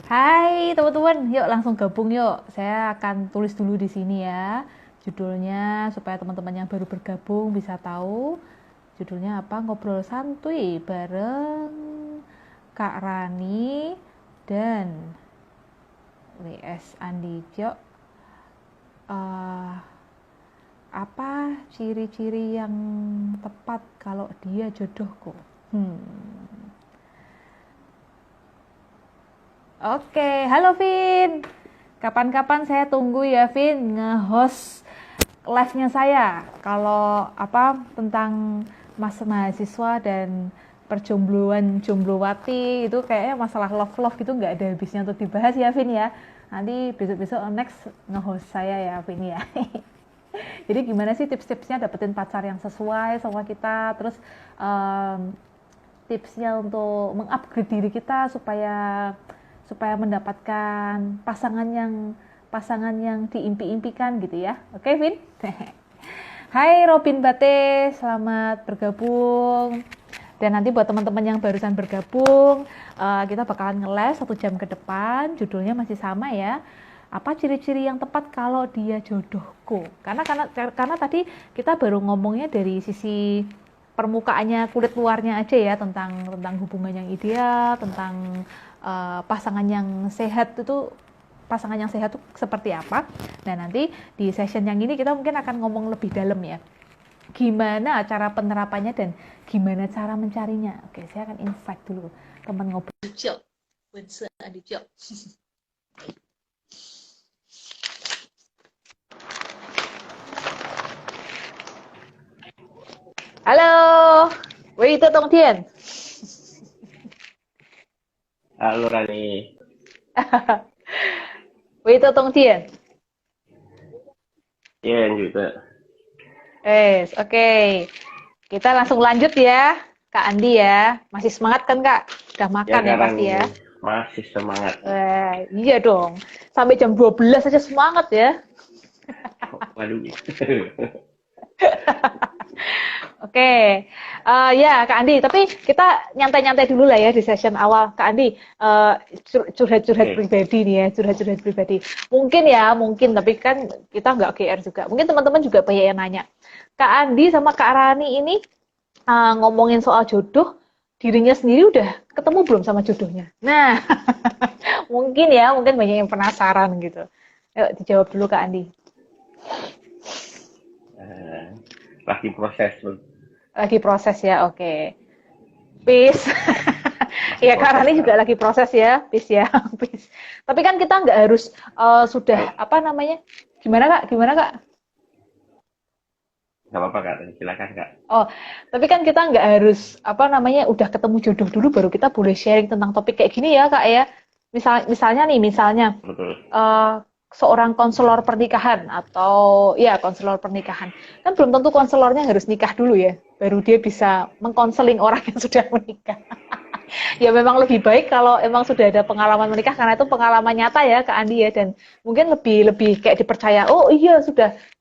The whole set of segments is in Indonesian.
Hai teman-teman, yuk langsung gabung yuk. Saya akan tulis dulu di sini ya judulnya supaya teman-teman yang baru bergabung bisa tahu judulnya apa. Ngobrol santuy bareng Kak Rani dan WS Andi Jok. Apa ciri-ciri yang tepat kalau dia jodohku? Oke, halo Vin. Kapan-kapan saya tunggu ya Vin nge-host live-nya saya. Kalau apa tentang masa mahasiswa dan perjombloan jomblowati itu kayaknya masalah love gitu nggak ada habisnya untuk dibahas ya Vin ya. Nanti besok-besok next nge-host saya ya Vin ya. Jadi gimana sih tips-tipsnya dapetin pacar yang sesuai sama kita, terus tipsnya untuk mengupgrade diri kita supaya supaya mendapatkan pasangan yang diimpi-impikan gitu ya. Oke, Vin? Hai Robin Bate, selamat bergabung. Dan nanti buat teman-teman yang barusan bergabung, kita bakalan nge-live 1 jam ke depan. Judulnya masih sama ya. Apa ciri-ciri yang tepat kalau dia jodohku? Karena tadi kita baru ngomongnya dari sisi permukaannya, kulit luarnya aja ya, tentang hubungan yang ideal, tentang pasangan yang sehat itu seperti apa. Nah, nanti di session yang ini kita mungkin akan ngomong lebih dalam ya. Gimana cara penerapannya dan gimana cara mencarinya. Oke, saya akan invite dulu teman ngobrol. Halo, Wei Itu Tong Tien. Halo Rani, Wei Itu Tong Tien. iya juga. Oke. Kita langsung lanjut ya, Kak Andi ya. Masih semangat kan Kak? Udah Ya makan ya Kak pasti Rani, ya? masih semangat. Iya dong. Sampai jam 12 aja semangat ya. Waduh. Oke. Ya Kak Andi, tapi kita nyantai-nyantai dulu lah ya di session awal. Kak Andi, curhat-curhat Oke, pribadi nih ya, curhat-curhat pribadi. Mungkin, tapi kan kita nggak GR juga. Mungkin teman-teman juga banyak yang nanya. Kak Andi sama Kak Rani ini ngomongin soal jodoh, dirinya sendiri udah ketemu belum sama jodohnya? Nah, mungkin banyak yang penasaran gitu. Yuk dijawab dulu Kak Andi. eh, lagi proses, Lagi proses ya, oke. Peace. masih Ya Kak proses Rani Kak. juga lagi proses ya, peace ya, peace. Tapi kan kita nggak harus sudah Baik, apa namanya? Gimana Kak? Gimana Kak? nggak apa-apa Kak, silakan Kak. Oh, tapi kan kita nggak harus apa namanya udah ketemu jodoh dulu baru kita boleh sharing tentang topik kayak gini ya Kak ya. Misalnya Betul. eh, seorang konselor pernikahan atau ya konselor pernikahan kan belum tentu konselornya harus nikah dulu ya, baru dia bisa mengkonseling orang yang sudah menikah. Ya memang lebih baik kalau emang sudah ada pengalaman menikah karena itu pengalaman nyata ya Kak Andi ya, dan mungkin lebih lebih kayak dipercaya. Oh iya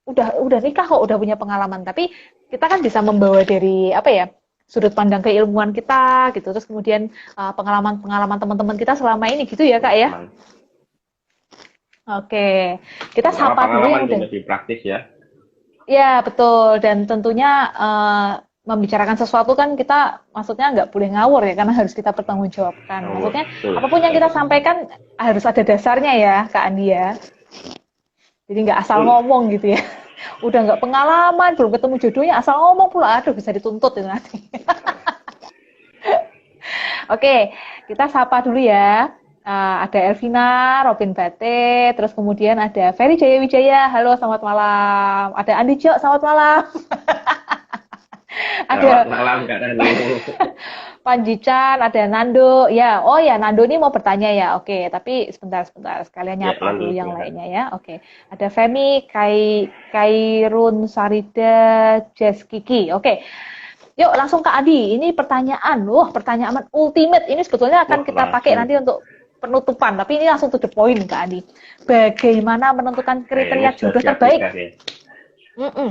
udah nikah kok, udah punya pengalaman. Tapi kita kan bisa membawa dari apa ya, sudut pandang keilmuan kita gitu, terus kemudian pengalaman-pengalaman teman-teman kita selama ini gitu ya Kak ya. Pengalaman, Oke, kita karena sapa dulu pengalaman yang itu udah. lebih praktis ya. Ya, betul. Dan tentunya membicarakan sesuatu kan kita maksudnya nggak boleh ngawur ya, karena harus kita pertanggungjawabkan. Ngawur, Maksudnya betul. apapun yang kita sampaikan harus ada dasarnya ya, Kak Andi ya. Jadi nggak asal Betul. ngomong gitu ya. Udah nggak pengalaman, belum ketemu jodohnya, asal ngomong pula, aduh bisa dituntut itu nanti. Oke, kita sapa dulu ya. Ada Elvina, Robin Bate, terus kemudian ada Ferry Jaya Wijaya. Halo, selamat malam. Ada Andi Jo, selamat malam. Selamat Ada malam Kak Rani. Panji Chan, ada Nando. Ya, oh ya, Nando ini mau bertanya ya. Oke, tapi sebentar sekalian Ya, nyapa dulu lanjut yang silakan. lainnya ya. Oke. Ada Femi, Kairun Sarida, Jess Kiki. Oke. Yuk langsung ke Adi. Ini pertanyaan. Wah, pertanyaan ultimate. Ini sebetulnya akan Wah, kita pakai langsung. nanti untuk penutupan, tapi ini langsung to the point Kak Adi. Bagaimana menentukan Ini kriteria sudah jodoh terbaik? siap-siap ya. Mm-mm.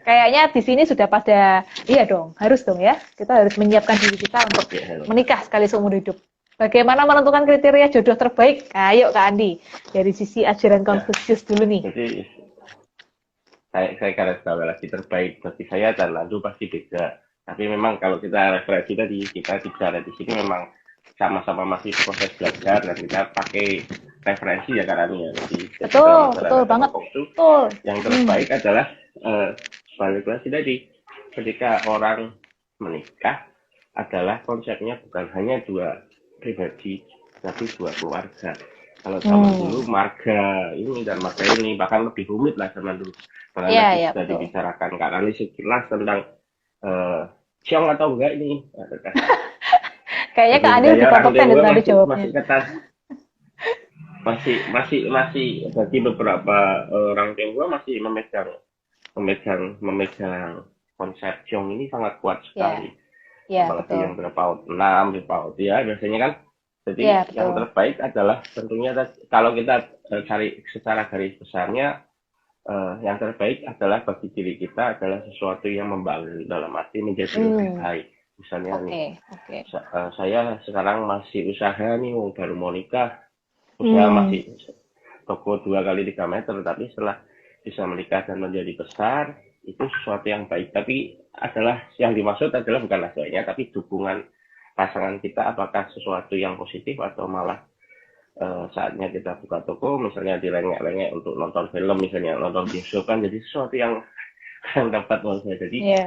Kayaknya di sini sudah pada, iya dong, harus dong ya. Kita harus menyiapkan diri kita untuk Ya, halo. menikah sekali seumur hidup. Bagaimana menentukan kriteria jodoh terbaik? Ayo Kak Andi, dari sisi ajaran Ya, Konfusius dulu nih. jadi saya garis bawah lagi terbaik bagi saya dan lalu pasti beda. Tapi memang kalau kita referensi tadi kita bicara di sini memang sama-sama masih proses belajar dan kita pakai referensi ya karena ya. Jadi dalam Betul, betul masyarakat banget. Hongkong itu Betul. yang terbaik adalah balik lagi tadi ketika orang menikah adalah konsepnya bukan hanya dua pribadi tapi dua keluarga. Kalau zaman dulu marga ini dan marga ini bahkan lebih rumit lah zaman dulu. Karena Iya, nanti iya, sudah betul. dibicarakan Kak Rani sekilas tentang siang atau enggak ini. Kayaknya Jadi Kak Andi budaya lebih orang kompeten itu Tionghoa nanti jawabnya. masih ketat, masih bagi beberapa orang Tionghoa masih memegang konsep Ciong ini sangat kuat Iya, sekali. iya, Apalagi betul. yang berpaut 6, berpaut ya biasanya kan. Jadi Iya, yang betul. terbaik adalah tentunya kalau kita cari secara garis besarnya yang terbaik adalah bagi diri kita adalah sesuatu yang membangun dalam arti menjadi lebih Hmm, baik. Misalnya nih, oke, oke. saya sekarang masih usaha nih, baru mau nikah, usaha Hmm, masih toko 2 kali 3 meter, tapi setelah bisa menikah dan menjadi besar, itu sesuatu yang baik. Tapi adalah yang dimaksud adalah bukan hasilnya, tapi dukungan pasangan kita apakah sesuatu yang positif atau malah saatnya kita buka toko, misalnya direngek-rengek untuk nonton film, misalnya nonton bioskop kan jadi sesuatu yang yang dapat menurut saya. Jadi iya,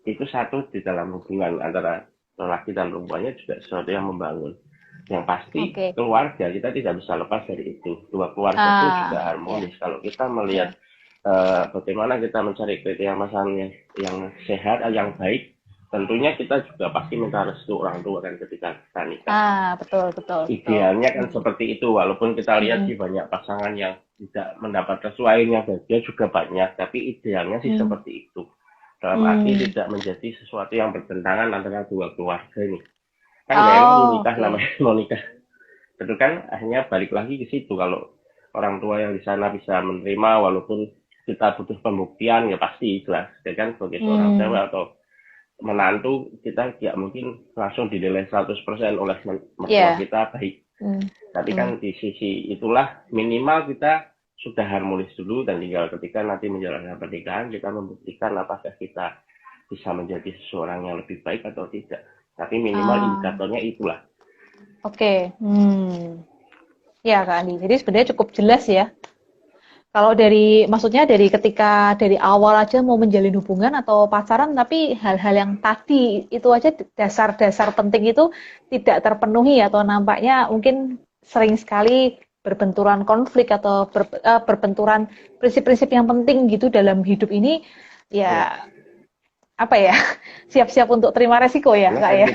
itu satu di dalam hubungan antara lelaki dan perempuannya juga sesuatu yang membangun. Yang pasti oke. keluarga kita tidak bisa lepas dari itu. Dua keluarga itu juga Ah, iya, harmonis. Kalau kita melihat iya. bagaimana kita mencari kriteria pasangan yang sehat, yang baik, tentunya kita juga pasti minta restu orang tua kan ketika kita nikah. Ah, betul, betul, betul. Idealnya kan Hmm, seperti itu, walaupun kita lihat hmm, sih banyak pasangan yang tidak mendapat restu akhirnya bahagia juga banyak, tapi idealnya sih hmm, seperti itu. Dalam arti hmm. tidak menjadi sesuatu yang bertentangan antara dua keluarga ini. Kan gak enak nih Oh, nikah oke. namanya mau nikah. Itu kan akhirnya balik lagi ke situ. Kalau orang tua yang di sana bisa menerima walaupun kita butuh pembuktian ya pasti jelas. Ya kan sebagai seorang Hmm, cewek atau menantu kita tidak mungkin langsung dinilai 100% oleh mertua iya. kita baik. Hmm, Tapi hmm. kan di sisi itulah minimal kita sudah harmonis dulu dan tinggal ketika nanti menjalankan pernikahan kita membuktikan apakah kita bisa menjadi seseorang yang lebih baik atau tidak. Tapi minimal Ah, indikatornya itulah. oke. Hmm. Ya, Kak Andi. Jadi sebenarnya cukup jelas ya. Kalau dari, maksudnya dari ketika dari awal aja mau menjalin hubungan atau pacaran, tapi hal-hal yang tadi itu aja dasar-dasar penting itu tidak terpenuhi atau nampaknya mungkin sering sekali berbenturan konflik atau berbenturan prinsip-prinsip yang penting gitu dalam hidup ini, Ya, ya apa ya, siap-siap untuk terima resiko ya, karena Kak kan ya.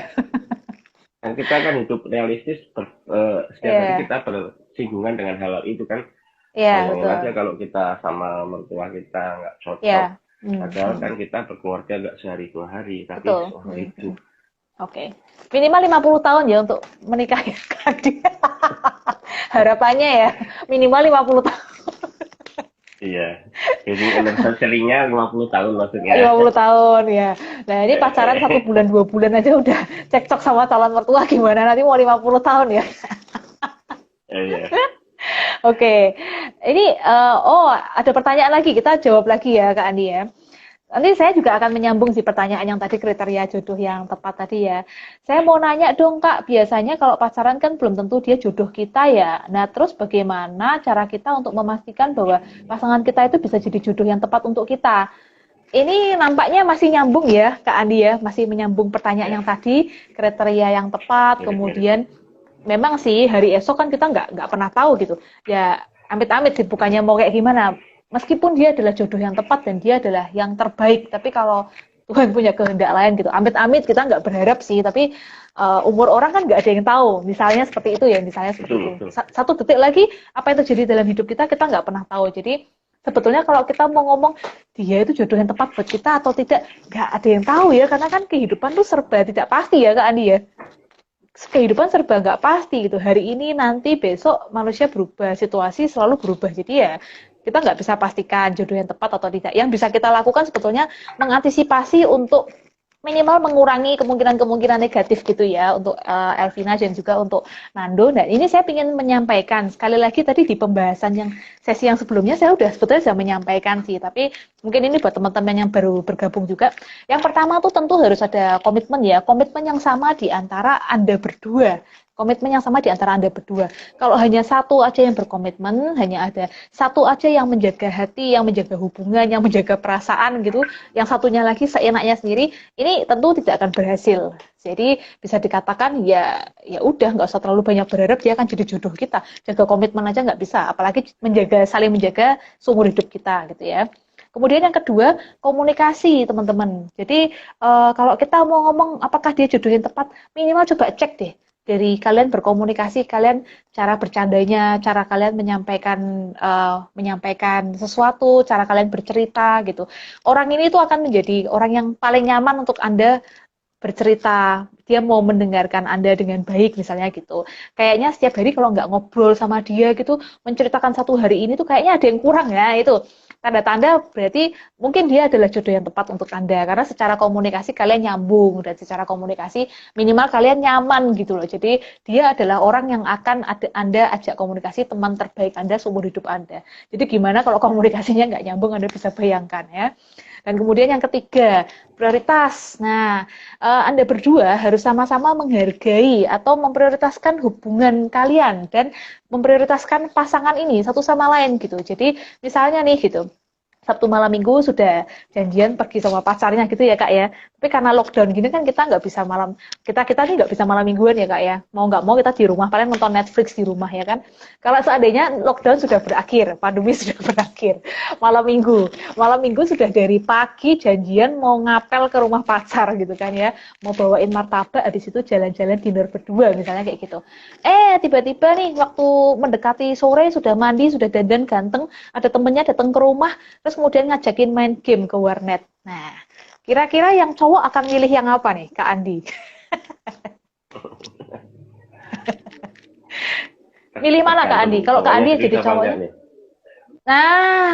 kita kan hidup realistis setiap hari Iya, kita bersinggungan dengan hal-hal itu kan. iya Bayangin aja betul. kalau kita sama mertua kita nggak cocok. Iya, hmm, Padahal hmm, kan kita berkeluarga nggak sehari 2 hari, tapi betul. seumur Hmm, hidup. hmm. Oke. Minimal 50 tahun ya untuk menikah ya, Kak Adi. Harapannya ya, minimal 50 tahun. Iya. Jadi anniversary-nya 50 tahun maksudnya. 50 tahun ya. Nah, ini pacaran 1 bulan 2 bulan aja udah cekcok sama calon mertua gimana nanti mau 50 tahun ya. Iya. Oke. Ini oh, ada pertanyaan lagi, kita jawab lagi ya Kak Andi ya. Nanti saya juga akan menyambung sih pertanyaan yang tadi kriteria jodoh yang tepat tadi ya. Saya mau nanya dong Kak, biasanya kalau pacaran kan belum tentu dia jodoh kita ya. Nah, terus bagaimana cara kita untuk memastikan bahwa pasangan kita itu bisa jadi jodoh yang tepat untuk kita? Ini nampaknya masih nyambung ya Kak Andi ya, masih menyambung pertanyaan Ya, yang tadi, kriteria yang tepat, mirip-mirip. kemudian memang sih hari esok kan kita nggak pernah tahu gitu. Ya amit-amit sih, bukannya mau kayak gimana. Meskipun dia adalah jodoh yang tepat dan dia adalah yang terbaik, tapi kalau Tuhan punya kehendak lain gitu, amit-amit kita nggak berharap sih. Tapi umur orang kan nggak ada yang tahu. Misalnya seperti itu ya, misalnya seperti itu. Betul, betul. Satu detik lagi apa yang terjadi dalam hidup kita nggak pernah tahu. Jadi sebetulnya kalau kita mau ngomong dia itu jodoh yang tepat buat kita atau tidak, nggak ada yang tahu ya, karena kan kehidupan tuh serba tidak pasti ya Kak Andi ya. Kehidupan serba nggak pasti gitu. Hari ini, nanti, besok manusia berubah, situasi selalu berubah. Jadi ya kita nggak bisa pastikan jodoh yang tepat atau tidak. Yang bisa kita lakukan sebetulnya mengantisipasi untuk minimal mengurangi kemungkinan-kemungkinan negatif gitu ya untuk Elvina dan juga untuk Nando. Dan ini saya ingin menyampaikan sekali lagi tadi di pembahasan yang sesi yang sebelumnya saya sebetulnya sudah menyampaikan sih, tapi mungkin ini buat teman-teman yang baru bergabung juga. Yang pertama tuh tentu harus ada komitmen ya, komitmen yang sama di antara Anda berdua. Komitmen yang sama di antara Anda berdua. Kalau hanya satu aja yang berkomitmen, hanya ada satu aja yang menjaga hati, yang menjaga hubungan, yang menjaga perasaan gitu, yang satunya lagi seenaknya sendiri, ini tentu tidak akan berhasil. Jadi bisa dikatakan ya udah nggak usah terlalu banyak berharap dia akan jadi jodoh kita. Jaga komitmen aja nggak bisa, apalagi saling menjaga seumur hidup kita gitu ya. Kemudian yang kedua, komunikasi teman-teman. Jadi kalau kita mau ngomong apakah dia jodoh yang tepat, minimal coba cek deh dari kalian berkomunikasi, kalian cara bercandanya, cara kalian menyampaikan sesuatu, cara kalian bercerita gitu. Orang ini tuh akan menjadi orang yang paling nyaman untuk Anda bercerita, dia mau mendengarkan Anda dengan baik misalnya gitu. Kayaknya setiap hari kalau nggak ngobrol sama dia gitu, menceritakan satu hari ini tuh kayaknya ada yang kurang ya, itu tanda-tanda berarti mungkin dia adalah jodoh yang tepat untuk Anda, karena secara komunikasi kalian nyambung, dan secara komunikasi minimal kalian nyaman gitu loh. Jadi dia adalah orang yang akan Anda ajak komunikasi, teman terbaik Anda seumur hidup Anda. Jadi gimana kalau komunikasinya nggak nyambung, Anda bisa bayangkan ya. Dan kemudian yang ketiga, prioritas. Nah, Anda berdua harus sama-sama menghargai atau memprioritaskan hubungan kalian dan memprioritaskan pasangan ini satu sama lain gitu. Jadi misalnya nih gitu, Sabtu malam Minggu sudah janjian pergi sama pacarnya gitu ya Kak ya. Tapi karena lockdown gini kan kita nggak bisa kita nih nggak bisa malam mingguan ya Kak ya. Mau nggak mau kita di rumah, paling nonton Netflix di rumah ya kan. Kalau seandainya lockdown sudah berakhir, pandemi sudah berakhir, malam minggu sudah dari pagi janjian mau ngapel ke rumah pacar gitu kan ya. Mau bawain martabak, habis itu jalan-jalan dinner berdua misalnya kayak gitu. Tiba-tiba nih waktu mendekati sore sudah mandi, sudah dandan ganteng, ada temennya datang ke rumah, terus kemudian ngajakin main game ke warnet. Nah, kira-kira yang cowok akan milih yang apa nih, Kak Andi? Milih mana Kak Andi? Tergantung Kalau Kak cowoknya Andi serius jadi apa enggak cowoknya? nih. Nah,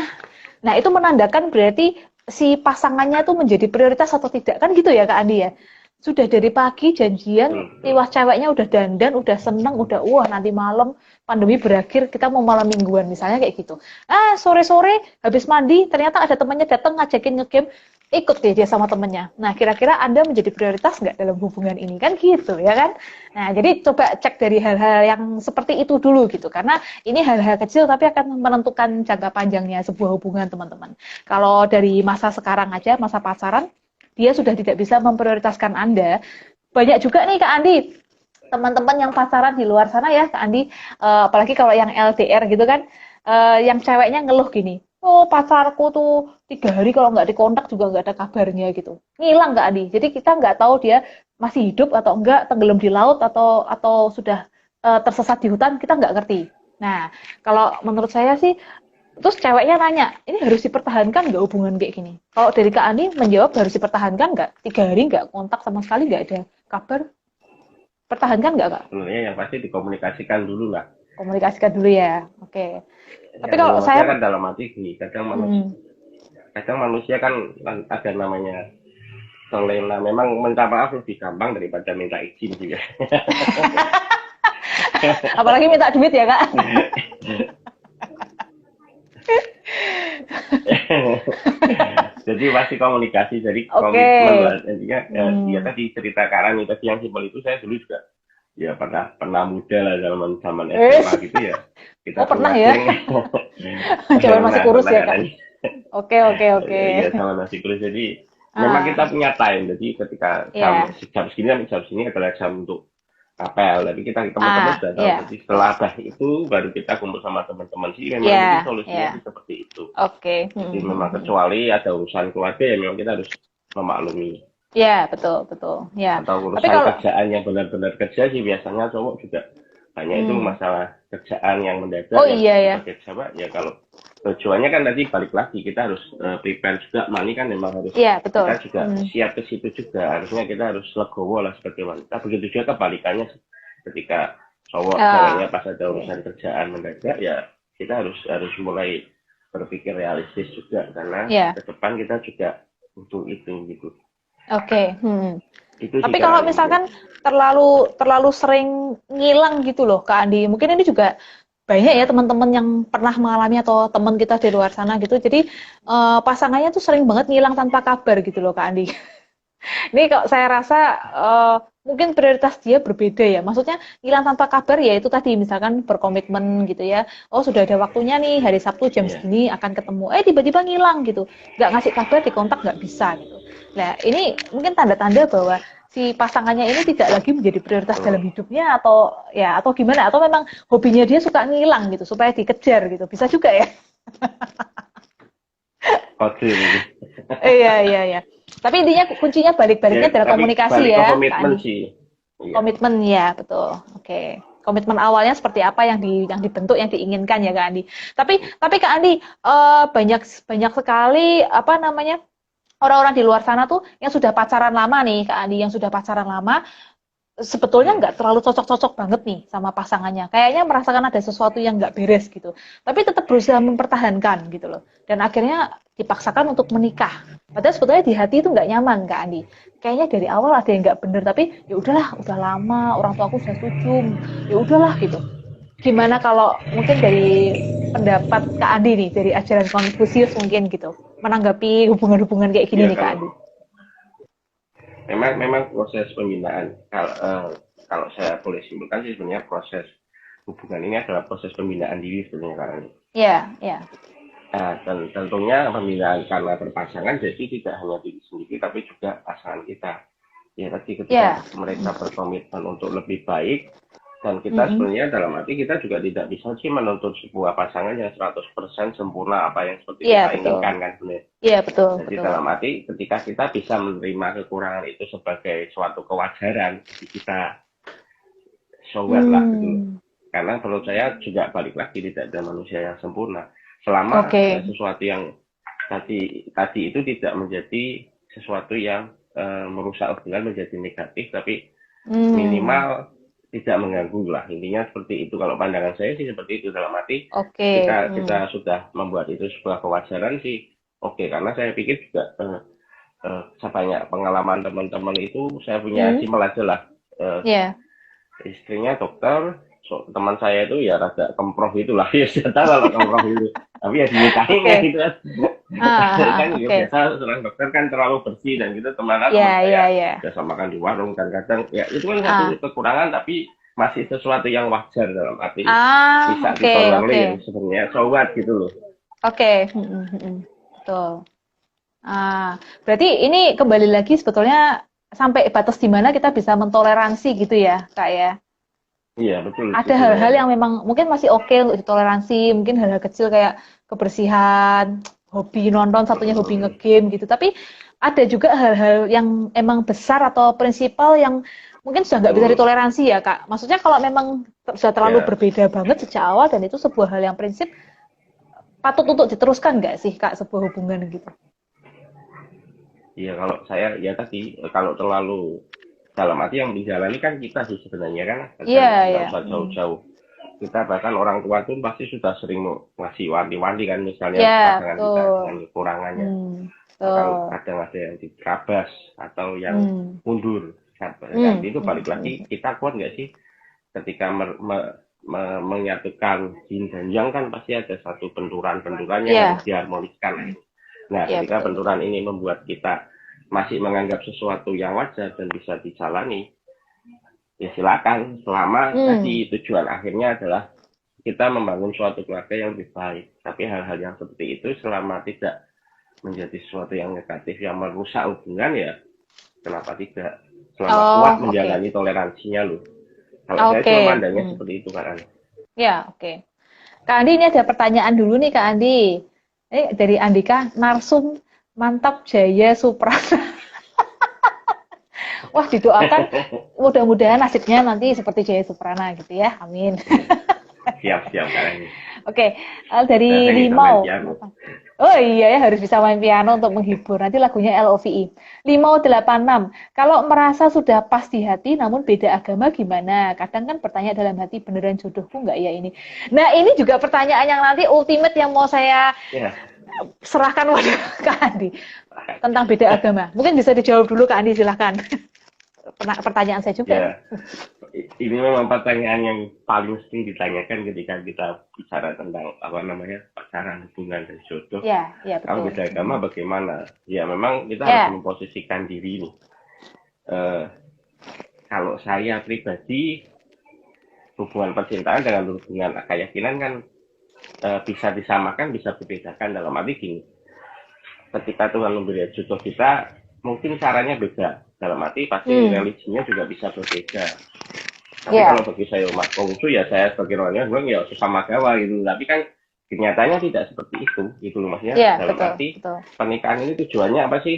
nah itu menandakan berarti si pasangannya itu menjadi prioritas atau tidak kan gitu ya Kak Andi ya? Sudah dari pagi janjian, tiwas ceweknya udah dandan, udah seneng, udah wah nanti malam pandemi berakhir kita mau malam mingguan misalnya kayak gitu. Sore-sore habis mandi ternyata ada temannya datang ngajakin ngegame, ikut deh dia sama temennya. Nah kira-kira Anda menjadi prioritas nggak dalam hubungan ini kan gitu ya kan? Nah jadi coba cek dari hal-hal yang seperti itu dulu gitu, karena ini hal-hal kecil tapi akan menentukan jangka panjangnya sebuah hubungan teman-teman. Kalau dari masa sekarang aja, masa pacaran, dia sudah tidak bisa memprioritaskan Anda. Banyak juga nih Kak Andi, teman-teman yang pacaran di luar sana ya Kak Andi, apalagi kalau yang LDR gitu kan, yang ceweknya ngeluh gini, oh pacarku tuh 3 hari kalau nggak dikontak juga nggak ada kabarnya gitu, ngilang Kak Andi. Jadi kita nggak tahu dia masih hidup atau enggak, tenggelam di laut atau sudah tersesat di hutan, kita nggak ngerti. Nah, kalau menurut saya sih, terus ceweknya nanya, ini harus dipertahankan nggak hubungan kayak gini? Kalau dari Kak Ani menjawab harus dipertahankan nggak? 3 hari nggak kontak sama sekali, nggak ada kabar, pertahankan nggak Kak? Sebenarnya yang pasti dikomunikasikan dulu lah. Komunikasikan dulu ya, oke. Tapi Yang kalau maksudnya saya, kan dalam arti gini, kadang manusia kan ada namanya selera. Memang minta maaf lebih gampang daripada minta izin juga. apalagi minta duit ya Kak? Jadi pasti komunikasi, jadi Oke. komitmen lah. Jadinya ya tadi cerita Karang itu yang simpel itu saya dulu juga ya pernah muda lah zaman zaman SMA gitu ya. Kita Oh pernah punya ya? geng. Zaman masih kurus ya Kak? Katanya. Oke. Ya sama masih kurus. Jadi memang Ah, kita punya time. Jadi ketika jam ya. jam segini jam segini adalah jam untuk apel. Tapi kita teman-teman sudah tahu. Ya. Jadi setelah itu baru kita kumpul sama teman-teman sih. Memang mungkin Ya, solusinya ya. sih seperti itu. Oke. Jadi memang kecuali ada urusan keluarga ya memang kita harus memaklumi. Ya, betul. Ya. Atau Tapi urusan kalau kerjaan yang benar-benar kerja sih biasanya cowok juga banyak itu hmm. masalah kerjaan yang mendadak Oh yang iya ya. sebagai cewek ya kalau tujuannya kan tadi balik lagi kita harus prepare juga money kan memang harus Iya, betul. kita juga siap ke situ juga harusnya kita harus legowo lah sebagai wanita begitu juga kebalikannya ketika cowok ceweknya pas ada urusan kerjaan mendadak ya kita harus mulai berpikir realistis juga karena Iya. ke depan kita juga butuh itu gitu. Oke. Itu sih Tapi Kak kalau Ani. misalkan terlalu sering ngilang gitu loh Kak Andi, mungkin ini juga banyak ya teman-teman yang pernah mengalami atau teman kita di luar sana gitu. Jadi pasangannya tuh sering banget ngilang tanpa kabar gitu loh Kak Andi. Ini kalau saya rasa mungkin prioritas dia berbeda ya. Maksudnya hilang tanpa kabar ya itu tadi misalkan berkomitmen gitu ya. Oh sudah ada waktunya nih hari Sabtu jam Iya. segini akan ketemu. Tiba-tiba ngilang gitu. Nggak ngasih kabar di kontak nggak bisa gitu. Nah ini mungkin tanda-tanda bahwa si pasangannya ini tidak lagi menjadi prioritas dalam Hmm. hidupnya atau gimana atau memang hobinya dia suka ngilang gitu supaya dikejar gitu. Bisa juga ya. Kode mungkin. Iya. Tapi intinya kuncinya balik-baliknya Ya, adalah tapi komunikasi balik ke ya, Kak komitmen Andi. sih. Iya. Komitmen ya, betul. Oke. Komitmen awalnya seperti apa yang dibentuk, yang diinginkan ya Kak Andi. Tapi Kak Andi banyak banyak sekali apa namanya orang-orang di luar sana tuh yang sudah pacaran lama nih Kak Andi, yang sudah pacaran lama sebetulnya Iya. nggak terlalu cocok-cocok banget nih sama pasangannya. Kayaknya merasakan ada sesuatu yang nggak beres gitu. Tapi tetap berusaha mempertahankan gitu loh. Dan akhirnya dipaksakan untuk menikah. Padahal sebetulnya di hati itu nggak nyaman Kak Andi. Kayaknya dari awal ada yang nggak bener, tapi ya udahlah, udah lama, orang tua aku sudah setuju, ya udahlah gitu. Gimana kalau mungkin dari pendapat Kak Andi nih, dari ajaran Konfusius mungkin gitu, menanggapi hubungan-hubungan kayak gini Iya, nih Kak kalau Andi? memang proses pembinaan. Kalau saya boleh simpulkan sih sebenarnya proses hubungan ini adalah proses pembinaan diri sebenarnya Kak Ani. Ya. Nah, dan tentunya pembinaan karena berpasangan jadi tidak hanya diri sendiri tapi juga pasangan kita. Ya tadi ketika Ya. mereka berkomitmen untuk lebih baik dan kita Mm-mm. sebenarnya dalam arti kita juga tidak bisa sih menuntut sebuah pasangan yang 100% sempurna apa yang seperti Iya, kita betul. inginkan kan sebenarnya. Iya, betul, Jadi betul. dalam arti ketika kita bisa menerima kekurangan itu sebagai suatu kewajaran, jadi kita so what lah gitu loh. Hmm, Karena menurut saya juga balik lagi tidak ada manusia yang sempurna. Selama oke. sesuatu yang tadi itu tidak menjadi sesuatu yang merusak hubungan menjadi negatif, tapi Hmm, minimal tidak mengganggu lah. Intinya seperti itu. Kalau pandangan saya sih seperti itu dalam arti oke. ketika kita sudah membuat itu sebuah kewajaran sih oke. Karena saya pikir juga sebanyak pengalaman teman-teman itu saya punya Hmm, simpel aja lah. Eh, ya. Istrinya dokter, teman saya itu ya rada kemproh itulah ya sudah tahu kalau kemproh itu tapi ya dinikahin kan Oke. gitu kan. Kan ya Oke. biasa seorang dokter kan terlalu bersih dan gitu teman Ya, saya ya, ya. biasa makan di warung dan kadang ya itu kan satu Ah, kekurangan tapi masih sesuatu yang wajar dalam arti bisa oke, oke. ditolerir sebenarnya sobat gitu loh. Oke. Betul. Berarti ini kembali lagi sebetulnya sampai batas di mana kita bisa mentoleransi gitu ya, Kak ya. Iya betul Ada setuju hal-hal banget. yang memang mungkin masih oke untuk ditoleransi, mungkin hal-hal kecil kayak kebersihan, hobi nonton, satunya hobi Mm-mm. ngegame gitu. Tapi ada juga hal-hal yang emang besar atau prinsipal yang mungkin sudah nggak bisa Betul ditoleransi ya, Kak. Maksudnya kalau memang sudah terlalu ya. berbeda banget sejak awal dan itu sebuah hal yang prinsip patut untuk diteruskan nggak sih, Kak, sebuah hubungan gitu? Iya kalau saya ya tadi kalau terlalu dalam arti yang dijalani kan kita sih sebenarnya kan Iya, kadang nggak ya. usah jauh-jauh kita bahkan orang tua tuh pasti sudah sering mau ngasih wanti-wanti kan misalnya Ya, pasangan kita dengan betul. kekurangannya bahkan Betul. kadang ada yang dikerabas atau yang Hmm, mundur hmm, nanti itu hmm, balik lagi hmm. kita kuat nggak sih ketika menyatukan yin dan yang kan pasti ada satu benturan-benturan yang harus Iya, diharmoniskan. Nah, iya ketika betul, betul. benturan ini membuat kita masih menganggap sesuatu yang wajar dan bisa dijalani, ya silakan. Selama Hmm. tadi tujuan akhirnya adalah kita membangun suatu keluarga yang lebih baik. Tapi hal-hal yang seperti itu selama tidak menjadi sesuatu yang negatif yang merusak hubungan ya kenapa tidak? Selama kuat Oh, oke. menjalani toleransinya loh. Kalau saya cuma Oke. pandangnya seperti itu kan. Ya, oke. Kak Andi, ini ada pertanyaan dulu nih, Kak Andi. Ini dari Andika, Narsum mantap Jaya Suprana. Wah, didoakan mudah-mudahan nasibnya nanti seperti Jaya Suprana gitu ya. Amin. Siap-siap kan. Oke, Saya dari ingin Limau. komentar. Oh iya ya, harus bisa main piano untuk menghibur. Nanti lagunya LOVE. 586. Kalau merasa sudah pas di hati namun beda agama gimana? Kadang kan bertanya dalam hati, beneran jodohku nggak ya ini? Nah, ini juga pertanyaan yang nanti ultimate yang mau saya Ya, serahkan pada Kak Andi tentang beda agama. Mungkin bisa dijawab dulu Kak Andi, silahkan. Pertanyaan saya juga nih. ya. Ini memang pertanyaan yang paling sering ditanyakan ketika kita bicara tentang apa namanya pacaran, hubungan dan jodoh. Ya, ya Kalau betul. beda agama bagaimana? Ya memang kita harus Ya, memposisikan diri nih. Eh, Kalau saya pribadi hubungan percintaan dengan hubungan keyakinan kan bisa disamakan, bisa dibedakan dalam arti gini. Ketika Tuhan memberi jodoh kita, mungkin caranya beda. Dalam arti pasti hmm, religinya juga bisa berbeda. Tapi kalau ya, bagi saya umat Konghucu ya saya sebagai orangnya bilang ya sesama agama gitu. Tapi kan kenyataannya tidak seperti itu, gitu loh maksudnya. ya Dalam betul, arti betul. pernikahan ini tujuannya apa sih?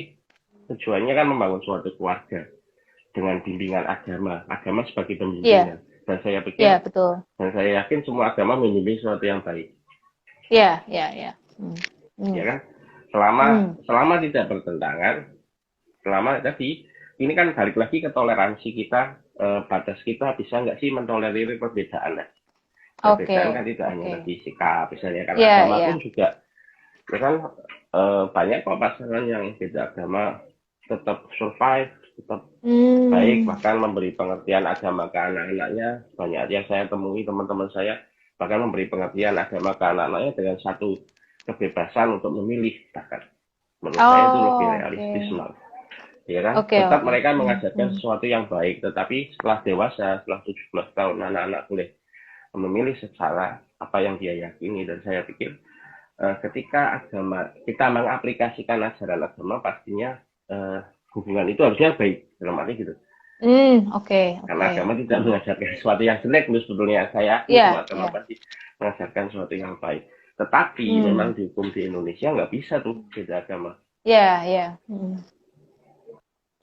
Tujuannya kan membangun suatu keluarga dengan bimbingan agama, agama sebagai Iya, pembimbingan. Dan saya iya pikir betul. dan saya yakin semua agama membimbing sesuatu yang baik, Iya, iya, iya. Hmm, hmm, ya kan? Selama hmm. selama tidak bertentangan, selama tadi ini kan balik lagi ke toleransi kita, batas kita bisa nggak sih mentolerir perbedaan. Perbedaan Oke, kan tidak hanya oke. dari sikap, misalnya kan Iya, agama iya. pun juga, ya kan banyak kok pasangan yang beda agama tetap survive, tetap baik, Hmm, bahkan memberi pengertian agama ke anak-anaknya. Banyak yang saya temui teman-teman saya bahkan memberi pengertian agama ke anak-anaknya dengan satu kebebasan untuk memilih. Bahkan menurut saya itu lebih oh, realistis oke. malah. Ya kan? Oke, Tetap oke. mereka Hmm, mengajarkan hmm. sesuatu yang baik, tetapi setelah dewasa, setelah 17 tahun anak-anak boleh memilih secara apa yang dia yakini. Dan saya pikir ketika agama kita mengaplikasikan ajaran agama pastinya hubungan itu harusnya baik dalam arti gitu, Oke, karena oke. agama tidak Hmm. mengajarkan sesuatu yang jelek. Sebetulnya saya yakin Iya, semua agama iya. pasti mengajarkan sesuatu yang baik, tetapi Hmm. memang di hukum di Indonesia nggak bisa tuh beda agama. Iya, iya. Hmm.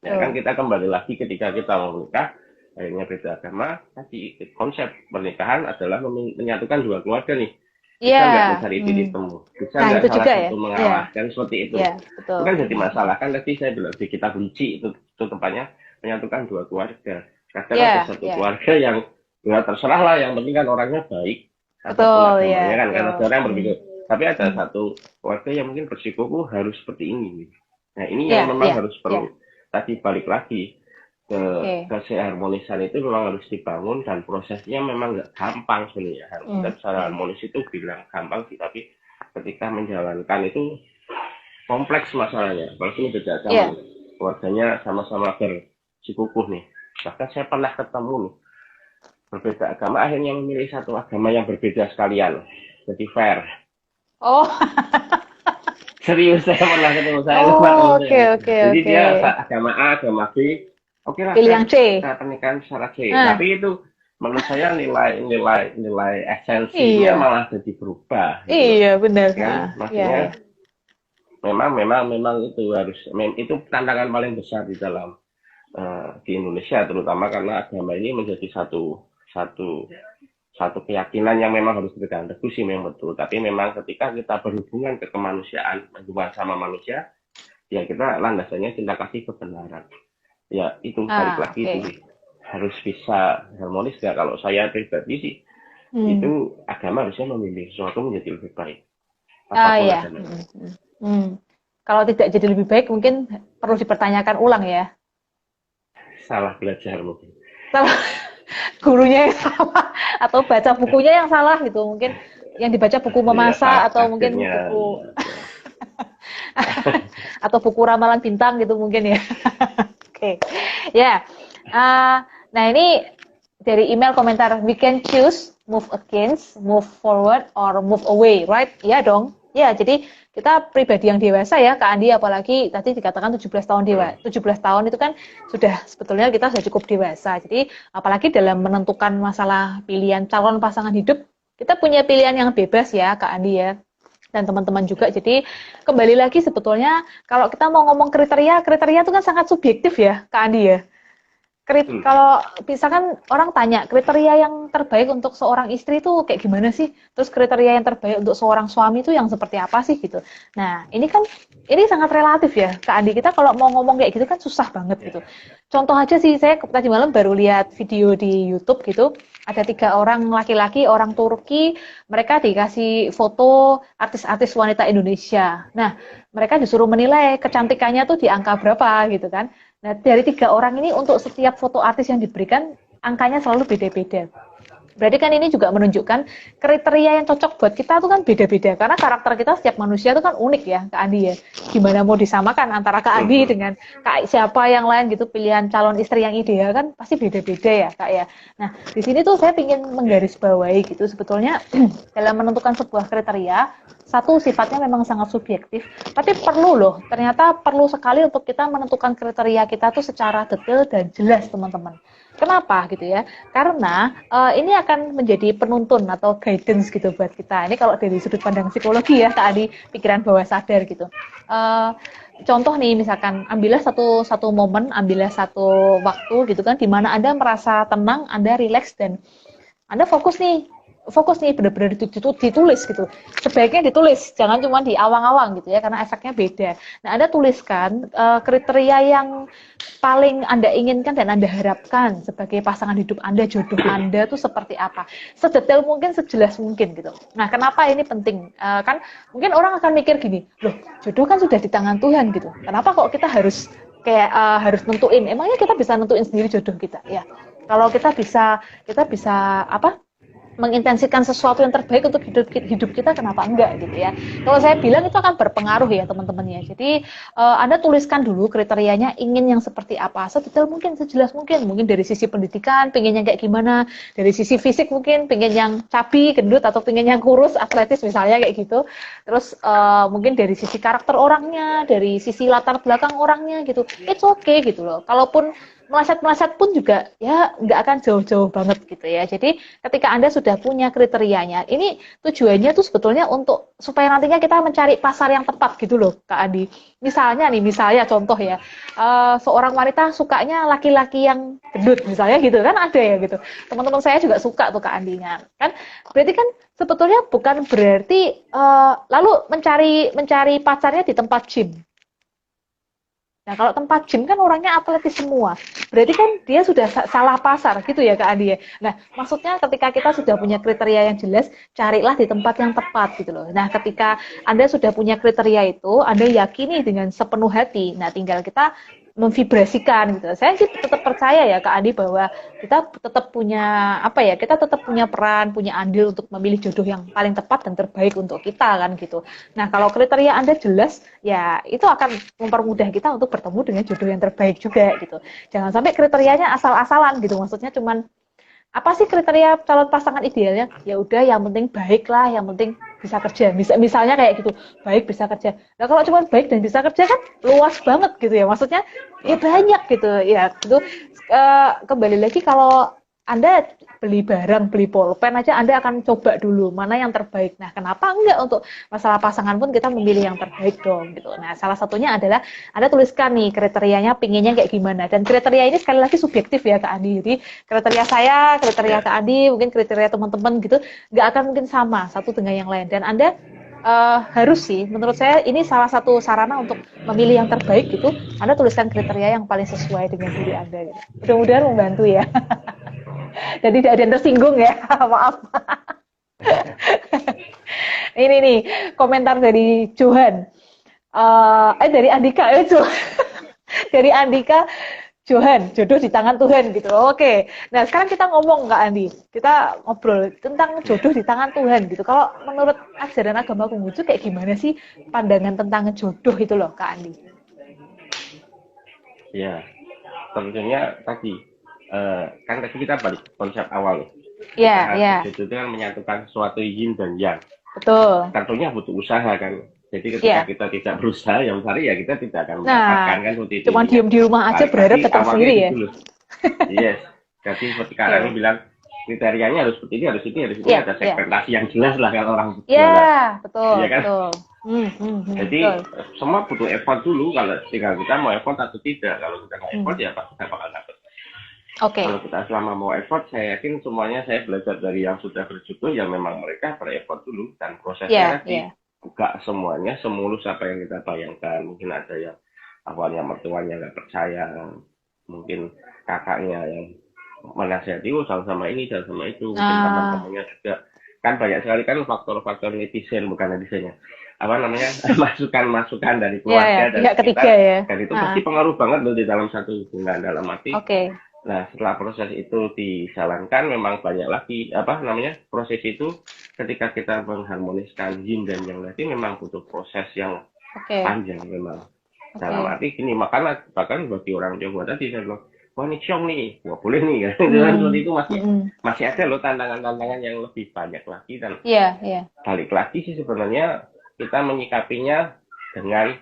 Ya kan Betul. kita kembali lagi ketika kita mau menikah, akhirnya beda agama. Tadi konsep pernikahan adalah menyatukan dua keluarga nih. Iya. Bisa nggak mencari Hmm. titik temu? Bisa Nah, nggak itu salah juga ya. satu Iya, mengalah? Kan seperti itu. iya, betul. Itu kan jadi Hmm. masalah. Kan tadi saya bilang di kitab Lici itu tempatnya menyatukan dua keluarga. Kadang Iya, ada satu iya. keluarga yang ya terserah lah, yang penting kan orangnya baik apapun Betul, ya, agamanya kan, karena betul. ada orang yang Hmm. berpikir. Tapi ada Hmm. satu keluarga yang mungkin bersikukuh harus seperti ini. Nah ini Iya, yang memang iya, harus iya. perlu tadi balik lagi ke Oke. keseharmonisan itu memang harus dibangun, dan prosesnya memang nggak gampang sebenarnya. Kita Hmm. secara Hmm. harmonis itu bilang gampang sih, tapi ketika menjalankan itu kompleks masalahnya. Apalagi ini beda agama, Iya. keluarganya sama-sama bersikukuh nih. Bahkan saya pernah ketemu nih, berbeda agama akhirnya memilih satu agama yang berbeda sekalian. Jadi fair. Oh, Serius, saya pernah ketemu, saya lupa oh, teman oke, saya. oke, Jadi oke. dia agama A, agama B. Oke lah, Pilih yang C. kita pernikahan secara C. Nah, Tapi itu menurut saya nilai esensinya iya. malah jadi berubah gitu loh. Iya, benar. Kan Ah, iya, maksudnya iya. memang itu harus itu tantangan paling besar di dalam di Indonesia, terutama karena agama ini menjadi satu satu keyakinan yang memang harus dipegang teguh sih, memang betul. Tapi memang ketika kita berhubungan ke kemanusiaan, berhubungan sama manusia, ya kita landasannya cinta kasih kebenaran. Ya itu balik Ah, lagi itu oke. sih. Harus bisa harmonis ya. Kalau saya pribadi sih, Hmm. itu agama harusnya memilih sesuatu menjadi lebih baik. Ah, Apapun iya. agamanya. Hmm. Hmm. Hmm. Kalau tidak jadi lebih baik, mungkin perlu dipertanyakan ulang ya. Salah belajar mungkin. Salah gurunya yang salah atau baca bukunya yang salah gitu. Mungkin yang dibaca buku Ya, memasak atau mungkin akhirnya buku atau buku ramalan bintang gitu mungkin ya. Oke. Ya. Nah ini dari email komentar, we can choose move against, move forward, or move away, right? Ya dong. Ya, jadi kita pribadi yang dewasa ya, Kak Andi, apalagi tadi dikatakan 17 tahun 17 tahun itu kan sudah sebetulnya kita sudah cukup dewasa. Jadi apalagi dalam menentukan masalah pilihan calon pasangan hidup, kita punya pilihan yang bebas ya, Kak Andi ya. Dan teman-teman juga. Jadi kembali lagi sebetulnya kalau kita mau ngomong kriteria, kriteria itu kan sangat subjektif ya, Kak Andi ya. Hmm. Kalau misalkan orang tanya kriteria yang terbaik untuk seorang istri itu kayak gimana sih? Terus kriteria yang terbaik untuk seorang suami itu yang seperti apa sih gitu. Nah, ini sangat relatif ya. Kak Andi, kita kalau mau ngomong kayak gitu kan susah banget Ya. gitu. Contoh aja sih, saya tadi malam baru lihat video di YouTube gitu. Ada 3 orang laki-laki, orang Turki, mereka dikasih foto artis-artis wanita Indonesia. Nah, mereka disuruh menilai kecantikannya tuh di angka berapa gitu kan. Nah, dari 3 orang ini untuk setiap foto artis yang diberikan, angkanya selalu beda-beda. Berarti kan ini juga menunjukkan kriteria yang cocok buat kita tuh kan beda-beda. Karena karakter kita setiap manusia tuh kan unik ya, Kak Andi ya. Gimana mau disamakan antara Kak Andi Hmm. dengan Kak siapa yang lain gitu, pilihan calon istri yang ideal kan pasti beda-beda ya, Kak ya. Nah, di sini tuh saya ingin Ya. menggarisbawahi gitu. Sebetulnya dalam menentukan sebuah kriteria, satu sifatnya memang sangat subjektif, tapi perlu loh, ternyata perlu sekali untuk kita menentukan kriteria kita tuh secara detail dan jelas, teman-teman. Kenapa gitu ya? Karena ini akan menjadi penuntun atau guidance gitu buat kita. Ini kalau dari sudut pandang psikologi ya, tadi pikiran bawah sadar gitu. Eh, Contoh nih, misalkan ambillah satu satu momen, ambillah satu waktu gitu kan, di mana Anda merasa tenang, Anda rileks dan anda fokus nih benar-benar ditulis gitu. Sebaiknya ditulis, jangan cuma di awang-awang gitu ya, karena efeknya beda. Nah, Anda tuliskan kriteria yang paling Anda inginkan dan Anda harapkan sebagai pasangan hidup Anda, jodoh Anda tuh seperti apa. Sedetail mungkin, sejelas mungkin gitu. Nah, kenapa ini penting? Kan mungkin orang akan mikir gini, loh, jodoh kan sudah di tangan Tuhan gitu. Kenapa kok kita harus kayak harus nentuin? Emangnya kita bisa nentuin sendiri jodoh kita? Ya, kalau kita bisa apa mengintensikan sesuatu yang terbaik untuk hidup kita, kenapa enggak gitu ya. Kalau saya bilang itu akan berpengaruh ya teman-teman ya. Jadi Anda tuliskan dulu kriterianya ingin yang seperti apa, sedetail mungkin, sejelas mungkin. Mungkin dari sisi pendidikan pengen yang kayak gimana, dari sisi fisik mungkin pengen yang cabi, gendut, atau pengen yang kurus, atletis misalnya kayak gitu. Terus mungkin dari sisi karakter orangnya, dari sisi latar belakang orangnya gitu. It's okay gitu loh. Kalaupun meleset-meleset pun juga ya nggak akan jauh-jauh banget gitu ya. Jadi ketika Anda sudah punya kriterianya, ini tujuannya tuh sebetulnya untuk supaya nantinya kita mencari pasar yang tepat gitu loh, Kak Andi. Misalnya contoh ya, seorang wanita sukanya laki-laki yang gendut misalnya gitu kan, ada ya gitu. Teman-teman saya juga suka tuh Kak Andinya. Kan berarti kan sebetulnya bukan berarti lalu mencari pacarnya di tempat gym. Nah, kalau tempat gym kan orangnya atletis semua. Berarti kan dia sudah salah pasar gitu ya Kak Andi ya. Nah, maksudnya ketika kita sudah punya kriteria yang jelas, carilah di tempat yang tepat gitu loh. Nah, ketika Anda sudah punya kriteria itu, Anda yakini dengan sepenuh hati. Nah, tinggal kita memvibrasikan gitu. Saya sih tetap percaya ya Kak Andi bahwa kita tetap punya apa ya? Kita tetap punya peran, punya andil untuk memilih jodoh yang paling tepat dan terbaik untuk kita kan gitu. Nah, kalau kriteria Anda jelas, ya itu akan mempermudah kita untuk bertemu dengan jodoh yang terbaik juga gitu. Jangan sampai kriterianya asal-asalan gitu. Maksudnya cuman apa sih kriteria calon pasangan idealnya? Ya udah yang penting baik lah, yang penting bisa kerja. Misalnya kayak gitu, baik bisa kerja. Nah, kalau cuma baik dan bisa kerja kan luas banget gitu ya. Maksudnya ya banyak gitu ya. Itu kembali lagi kalau anda beli barang, beli pulpen aja Anda akan coba dulu mana yang terbaik. Nah, kenapa enggak untuk masalah pasangan pun kita memilih yang terbaik dong gitu. Nah, salah satunya adalah Anda tuliskan nih kriterianya pinginnya kayak gimana. Dan kriteria ini sekali lagi subjektif ya Kak Andi. Jadi kriteria saya, kriteria Ya. Kak Andi, mungkin kriteria teman-teman gitu, nggak akan mungkin sama satu dengan yang lain. Dan Anda harus sih, menurut saya ini salah satu sarana untuk memilih yang terbaik gitu. Anda tuliskan kriteria yang paling sesuai dengan diri Anda. Gitu. Mudah-mudahan membantu ya. Jadi tidak ada yang tersinggung ya, maaf. Ini nih komentar dari Johan, dari Andika dari Andika. Johan, jodoh di tangan Tuhan gitu. Oke, nah sekarang kita ngomong Kak Andi, kita ngobrol tentang jodoh di tangan Tuhan gitu. Kalau menurut ajaran agama Konghucu kayak gimana sih pandangan tentang jodoh itu loh Kak Andi? Ya. Tentunya tadi kan tadi kita balik konsep awal nih. Ya, ya, Jodoh itu kan menyatukan suatu yin dan yang. betul. Tentunya butuh usaha kan. Jadi ketika Ya, kita tidak berusaha, yang hari ya kita tidak akan mendapatkan nah, kan seperti itu cuma intinya. diem di rumah aja berharap Tadi datang awalnya sendiri ya. gitu loh. Yes. Jadi seperti Kak Rani Oke, bilang, kriterianya harus seperti ini, harus ini, harus ini. ya, Ada ya, segmentasi yang jelas lah kalau orang jualan. ya, betul, Iya kan? betul. Jadi Betul. semua butuh effort dulu. Kalau tinggal kita mau effort atau tidak. Kalau kita nggak effort Hmm, ya pasti kita bakal dapet. Oke. Kalau kita selama mau effort, saya yakin semuanya saya belajar dari yang sudah berjodoh, yang memang mereka ber-effort dulu. Dan prosesnya Ya, tadi, ya. nggak semuanya semulus apa yang kita bayangkan. Mungkin ada yang awalnya mertuanya nggak percaya, mungkin kakaknya yang menasihati, oh jangan sama ini, jangan sama itu. Mungkin Ah, teman-temannya juga. Kan banyak sekali kan faktor-faktor netizen, bukan netizennya. Apa namanya, masukan-masukan dari ya, ya. keluarga dan Pihak ketiga sekitar. ya. Dan itu pasti Ah, pengaruh banget loh di dalam satu hubungan. Dalam arti, oke. nah, setelah proses itu dijalankan, memang banyak lagi apa namanya proses itu ketika kita mengharmoniskan yin dan yang tadi memang butuh proses yang Oke. panjang memang. Dalam Oke. arti gini, makanya bahkan bagi orang Jawa tadi saya bilang, wah ini ciong nih, wah boleh nih kan. Seperti Hmm. itu masih Mm-mm. masih ada loh tantangan-tantangan yang lebih banyak lagi dan Iya, iya. balik lagi sih sebenarnya kita menyikapinya dengan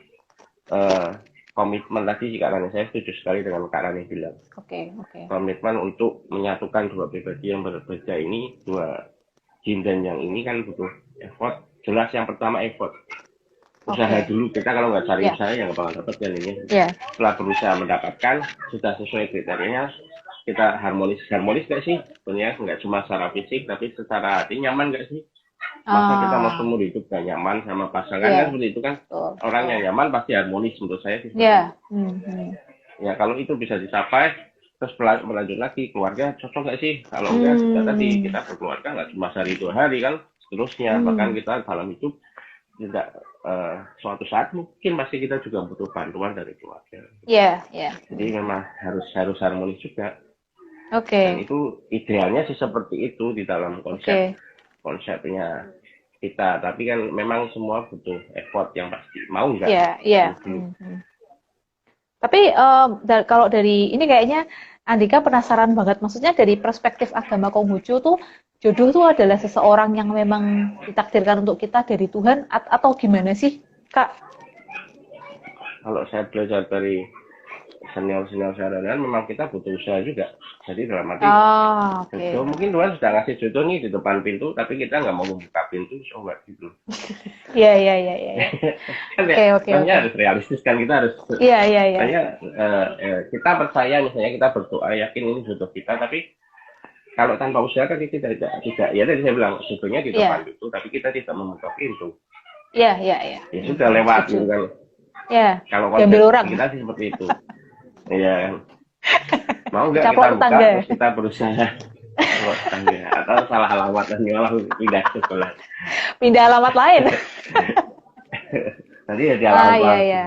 eh, komitmen tadi sih Kak Rani. Saya setuju sekali dengan Kak Rani bilang Oke, oke. komitmen untuk menyatukan dua pribadi yang berbeda ini, dua jin dan yang ini kan butuh effort. Jelas yang pertama effort. Usaha Oke. dulu. Kita kalau nggak cari Ya, usaha ya nggak bakal dapat kan ini. ya. Setelah berusaha mendapatkan, sudah sesuai kriterianya, kita harmonis. Harmonis nggak sih? Sebenarnya nggak cuma secara fisik, tapi secara hati nyaman nggak sih? Masa kita mau Ah, seumur hidup gak nyaman sama pasangan kan ya. seperti itu kan? Betul, Orang betul. yang nyaman pasti harmonis menurut saya sih seperti itu. Ya. Hmm. Ya kalau itu bisa dicapai, terus berlanjut lagi keluarga cocok nggak sih? Kalau enggak, ya tadi Hmm. kita berkeluarga nggak cuma sehari 2 hari kan, seterusnya bahkan Hmm. kita dalam hidup tidak suatu saat mungkin pasti kita juga butuh bantuan dari keluarga. Ya, ya. Jadi memang harus harus harmonis juga dan Oke, itu idealnya sih seperti itu di dalam konsep oke. konsepnya kita. Tapi kan memang semua butuh effort yang pasti mau nggak Ya, ya. setuju. Tapi kalau dari ini kayaknya Andika penasaran banget. Maksudnya dari perspektif agama Konghucu tuh jodoh tuh adalah seseorang yang memang ditakdirkan untuk kita dari Tuhan atau gimana sih, Kak? Kalau saya belajar dari senior-senior saya dan memang kita butuh usaha juga. Jadi dalam arti Ah, jodoh oke. mungkin Tuhan sudah ngasih jodoh nih di depan pintu, tapi kita nggak mau membuka pintu, so nggak gitu. Iya, iya, iya, iya, iya. Kan ya, Oke, oke, makanya oke. harus realistis kan kita harus Iya, iya, iya. makanya kita percaya misalnya kita berdoa yakin ini jodoh kita, tapi kalau tanpa usaha kan kita tidak ya tadi saya bilang jodohnya di depan Iya, pintu, tapi kita tidak membuka pintu. iya, iya, iya. Ya sudah lewat Setuju. gitu kan. Ya, Kalau diambil konsep orang. kita sih seperti itu. Iya kan. Mau nggak kita Caplok buka tetangga. terus kita berusaha oh, tangga atau salah alamat dan malah pindah ke sekolah. Pindah alamat lain. Nanti ya di Ah, alamat iya, palsu. iya.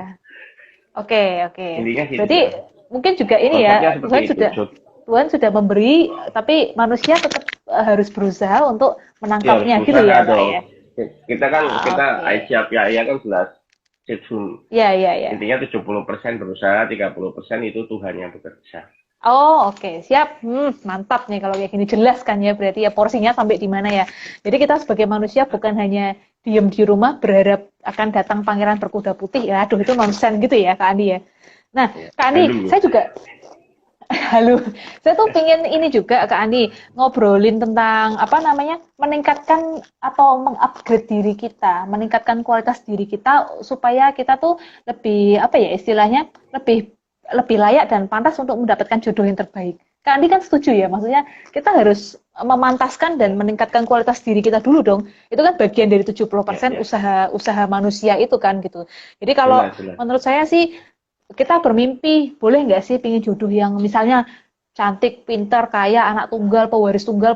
Oke, oke. Intinya sih Berarti itu. mungkin juga ini Konsepnya ya, seperti itu. Tuhan sudah memberi, tapi manusia tetap harus berusaha untuk Ya harus menangkapnya gitu berusaha ya, Kak dong. ya. Kita kan Ah, kita oke. siap ya ya kan jelas. Ya, ya, ya. Intinya 70% berusaha, 30% itu Tuhan yang bekerja. Oh, oke, siap. Mantap nih kalau kayak gini jelas kan ya, berarti ya porsinya sampai di mana ya. Jadi kita sebagai manusia bukan hanya diem di rumah berharap akan datang pangeran berkuda putih. Ya, aduh itu nonsen gitu ya, Kak Andi ya. Nah, Ya. Kak Andi, Halu. saya juga halo. Saya tuh pengen ini juga Kak Andi ngobrolin tentang apa namanya meningkatkan atau mengupgrade diri kita, meningkatkan kualitas diri kita supaya kita tuh lebih apa ya istilahnya lebih lebih layak dan pantas untuk mendapatkan jodoh yang terbaik. Kak Andi kan setuju ya, maksudnya kita harus memantaskan dan meningkatkan kualitas diri kita dulu dong. Itu kan bagian dari Ya, 70% ya. usaha usaha manusia itu kan gitu. Jadi kalau Jelas, jelas. menurut saya sih kita bermimpi, boleh nggak sih pingin jodoh yang misalnya cantik, pintar, kaya, anak tunggal, pewaris tunggal,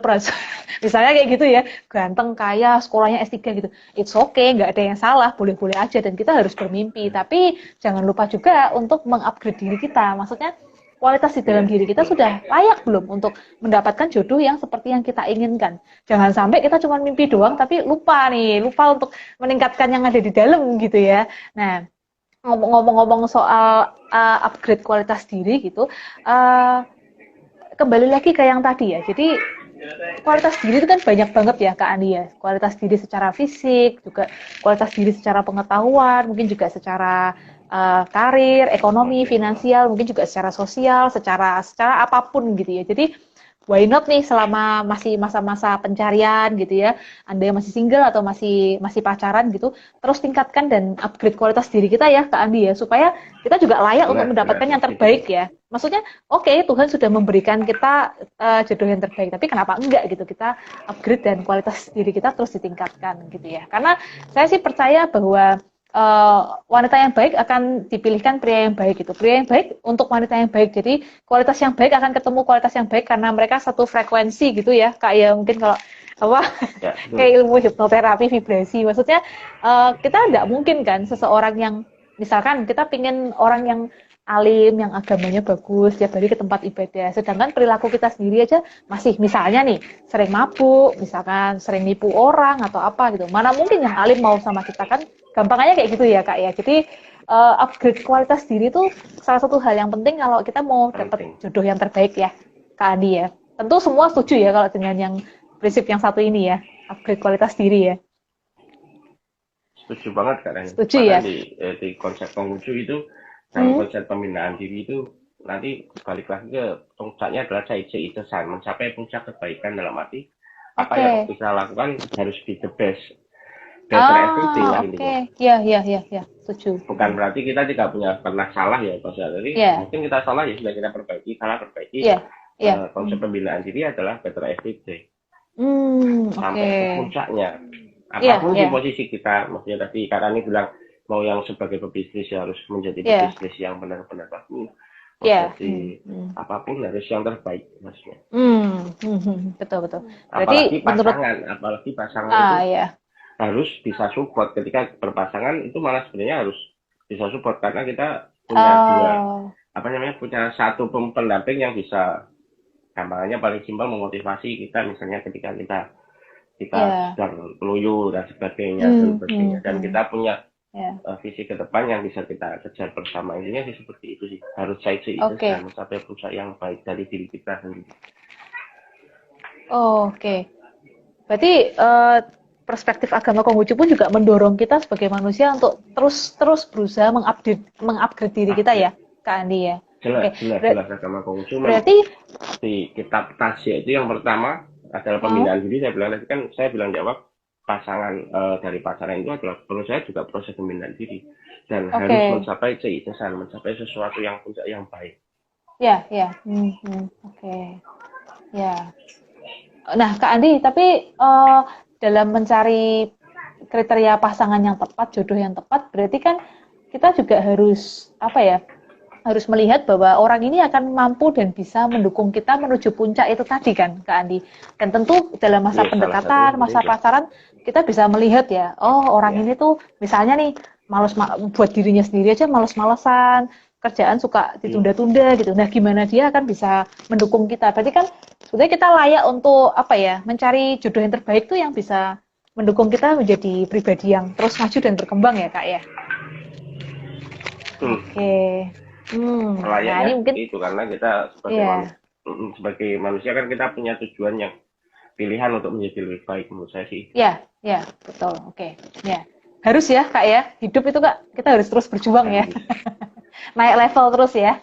misalnya kayak gitu ya, ganteng, kaya, sekolahnya S3 gitu. It's okay, nggak ada yang salah, boleh-boleh aja dan kita harus bermimpi. Tapi jangan lupa juga untuk mengupgrade diri kita. Maksudnya kualitas di dalam Iya, diri kita betul. sudah layak belum untuk mendapatkan jodoh yang seperti yang kita inginkan. Jangan sampai kita cuma mimpi doang tapi lupa untuk meningkatkan yang ada di dalam gitu ya. Nah, ngomong-ngomong soal upgrade kualitas diri gitu, uh, kembali lagi ke yang tadi ya. Jadi kualitas diri itu kan banyak banget ya Kak Andi ya. Kualitas diri secara fisik, juga kualitas diri secara pengetahuan, mungkin juga secara karir, ekonomi, Emosional. finansial, mungkin juga secara sosial, secara apapun gitu ya. Jadi why not nih selama masih masa-masa pencarian gitu ya, Anda yang masih single atau masih masih pacaran gitu, terus tingkatkan dan upgrade kualitas diri kita ya Kak Andi ya, supaya kita juga layak untuk Benar, benar, mendapatkan yang gitu. terbaik ya. Maksudnya, oke, Tuhan sudah memberikan kita jodoh yang terbaik, tapi kenapa enggak gitu kita upgrade dan kualitas diri kita terus ditingkatkan gitu ya. Karena saya sih percaya bahwa wanita yang baik akan dipilihkan pria yang baik gitu. Pria yang baik untuk wanita yang baik. Jadi kualitas yang baik akan ketemu kualitas yang baik karena mereka satu frekuensi gitu ya. Kayak mungkin kalau apa Ya, kayak betul. ilmu hipnoterapi vibrasi. Maksudnya kita tidak mungkin kan seseorang yang misalkan kita pingin orang yang alim, yang agamanya bagus, tiap hari ke tempat ibadah. Sedangkan perilaku kita sendiri aja masih misalnya nih sering mabuk, misalkan sering nipu orang atau apa gitu. Mana mungkin yang alim mau sama kita kan? Gampangannya kayak gitu ya Kak ya. Jadi upgrade kualitas diri itu salah satu hal yang penting kalau kita mau dapat Penting. jodoh yang terbaik ya Kak Adi ya. Tentu semua setuju ya kalau dengan yang prinsip yang satu ini ya, upgrade kualitas diri ya. Setuju banget karena Setuju ya? bahkan di konsep Konghucu itu dalam konsep pembinaan diri itu nanti balik lagi ke puncaknya adalah cai itesan, mencapai puncak kebaikan dalam arti apa Oke. yang kita lakukan harus be the best, better everything lah Oke. intinya. Ya, setuju. Bukan berarti kita tidak punya pernah salah ya, jadi Ya, mungkin kita salah ya sudah kita perbaiki, salah perbaiki. ya. Konsep pembinaan diri adalah better everyday Oke. sampai ke puncaknya. Ya, Apapun di ya. posisi kita, maksudnya tadi karena ini bilang mau yang sebagai pebisnis ya harus menjadi Ya, pebisnis yang benar-benar bagus. ya. Jadi apapun harus yang terbaik maksudnya. Betul. Berarti menurut Apalagi pasangan itu ya. harus bisa support ketika berpasangan itu malah sebenarnya harus bisa support karena kita punya punya satu pendamping yang bisa gampangannya paling simpel memotivasi kita misalnya ketika kita sedang loyo dan sebagainya dan kita punya visi ke depan yang bisa kita kejar bersama, intinya sih seperti itu sih, harus itu dan mencapai puncak yang baik dari diri kita sendiri. Oke. Berarti perspektif agama Konghucu pun juga mendorong kita sebagai manusia untuk terus berusaha mengupgrade diri kita ya Kak Andi ya. Jelas agama Konghucu berarti di kitab Tasya itu yang pertama adalah pembinaan diri. Saya bilang jawab pasangan dari pacaran itu adalah menurut saya juga proses pembinaan diri dan harus mencapai keikhlasan, mencapai sesuatu yang puncak yang baik. Ya. Oke. Ya. Nah Kak Andi, tapi dalam mencari kriteria pasangan yang tepat, jodoh yang tepat, berarti kan kita juga harus harus melihat bahwa orang ini akan mampu dan bisa mendukung kita menuju puncak itu tadi kan Kak Andi. Dan tentu dalam masa pendekatan, masa pacaran kita bisa melihat ya, orang ini tuh misalnya nih buat dirinya sendiri aja males-malesan, kerjaan suka ditunda-tunda gitu. Nah, gimana dia akan bisa mendukung kita? Berarti kan sebetulnya kita layak untuk mencari jodoh yang terbaik tuh yang bisa mendukung kita menjadi pribadi yang terus maju dan berkembang ya Kak ya. Oke. Layaknya ini mungkin itu karena kita sebagai manusia kan kita punya tujuan yang pilihan untuk menjadi lebih baik menurut saya sih. Ya, betul. Oke. Ya. Harus ya Kak ya. Hidup itu Kak, kita harus terus berjuang ya. Naik level terus ya.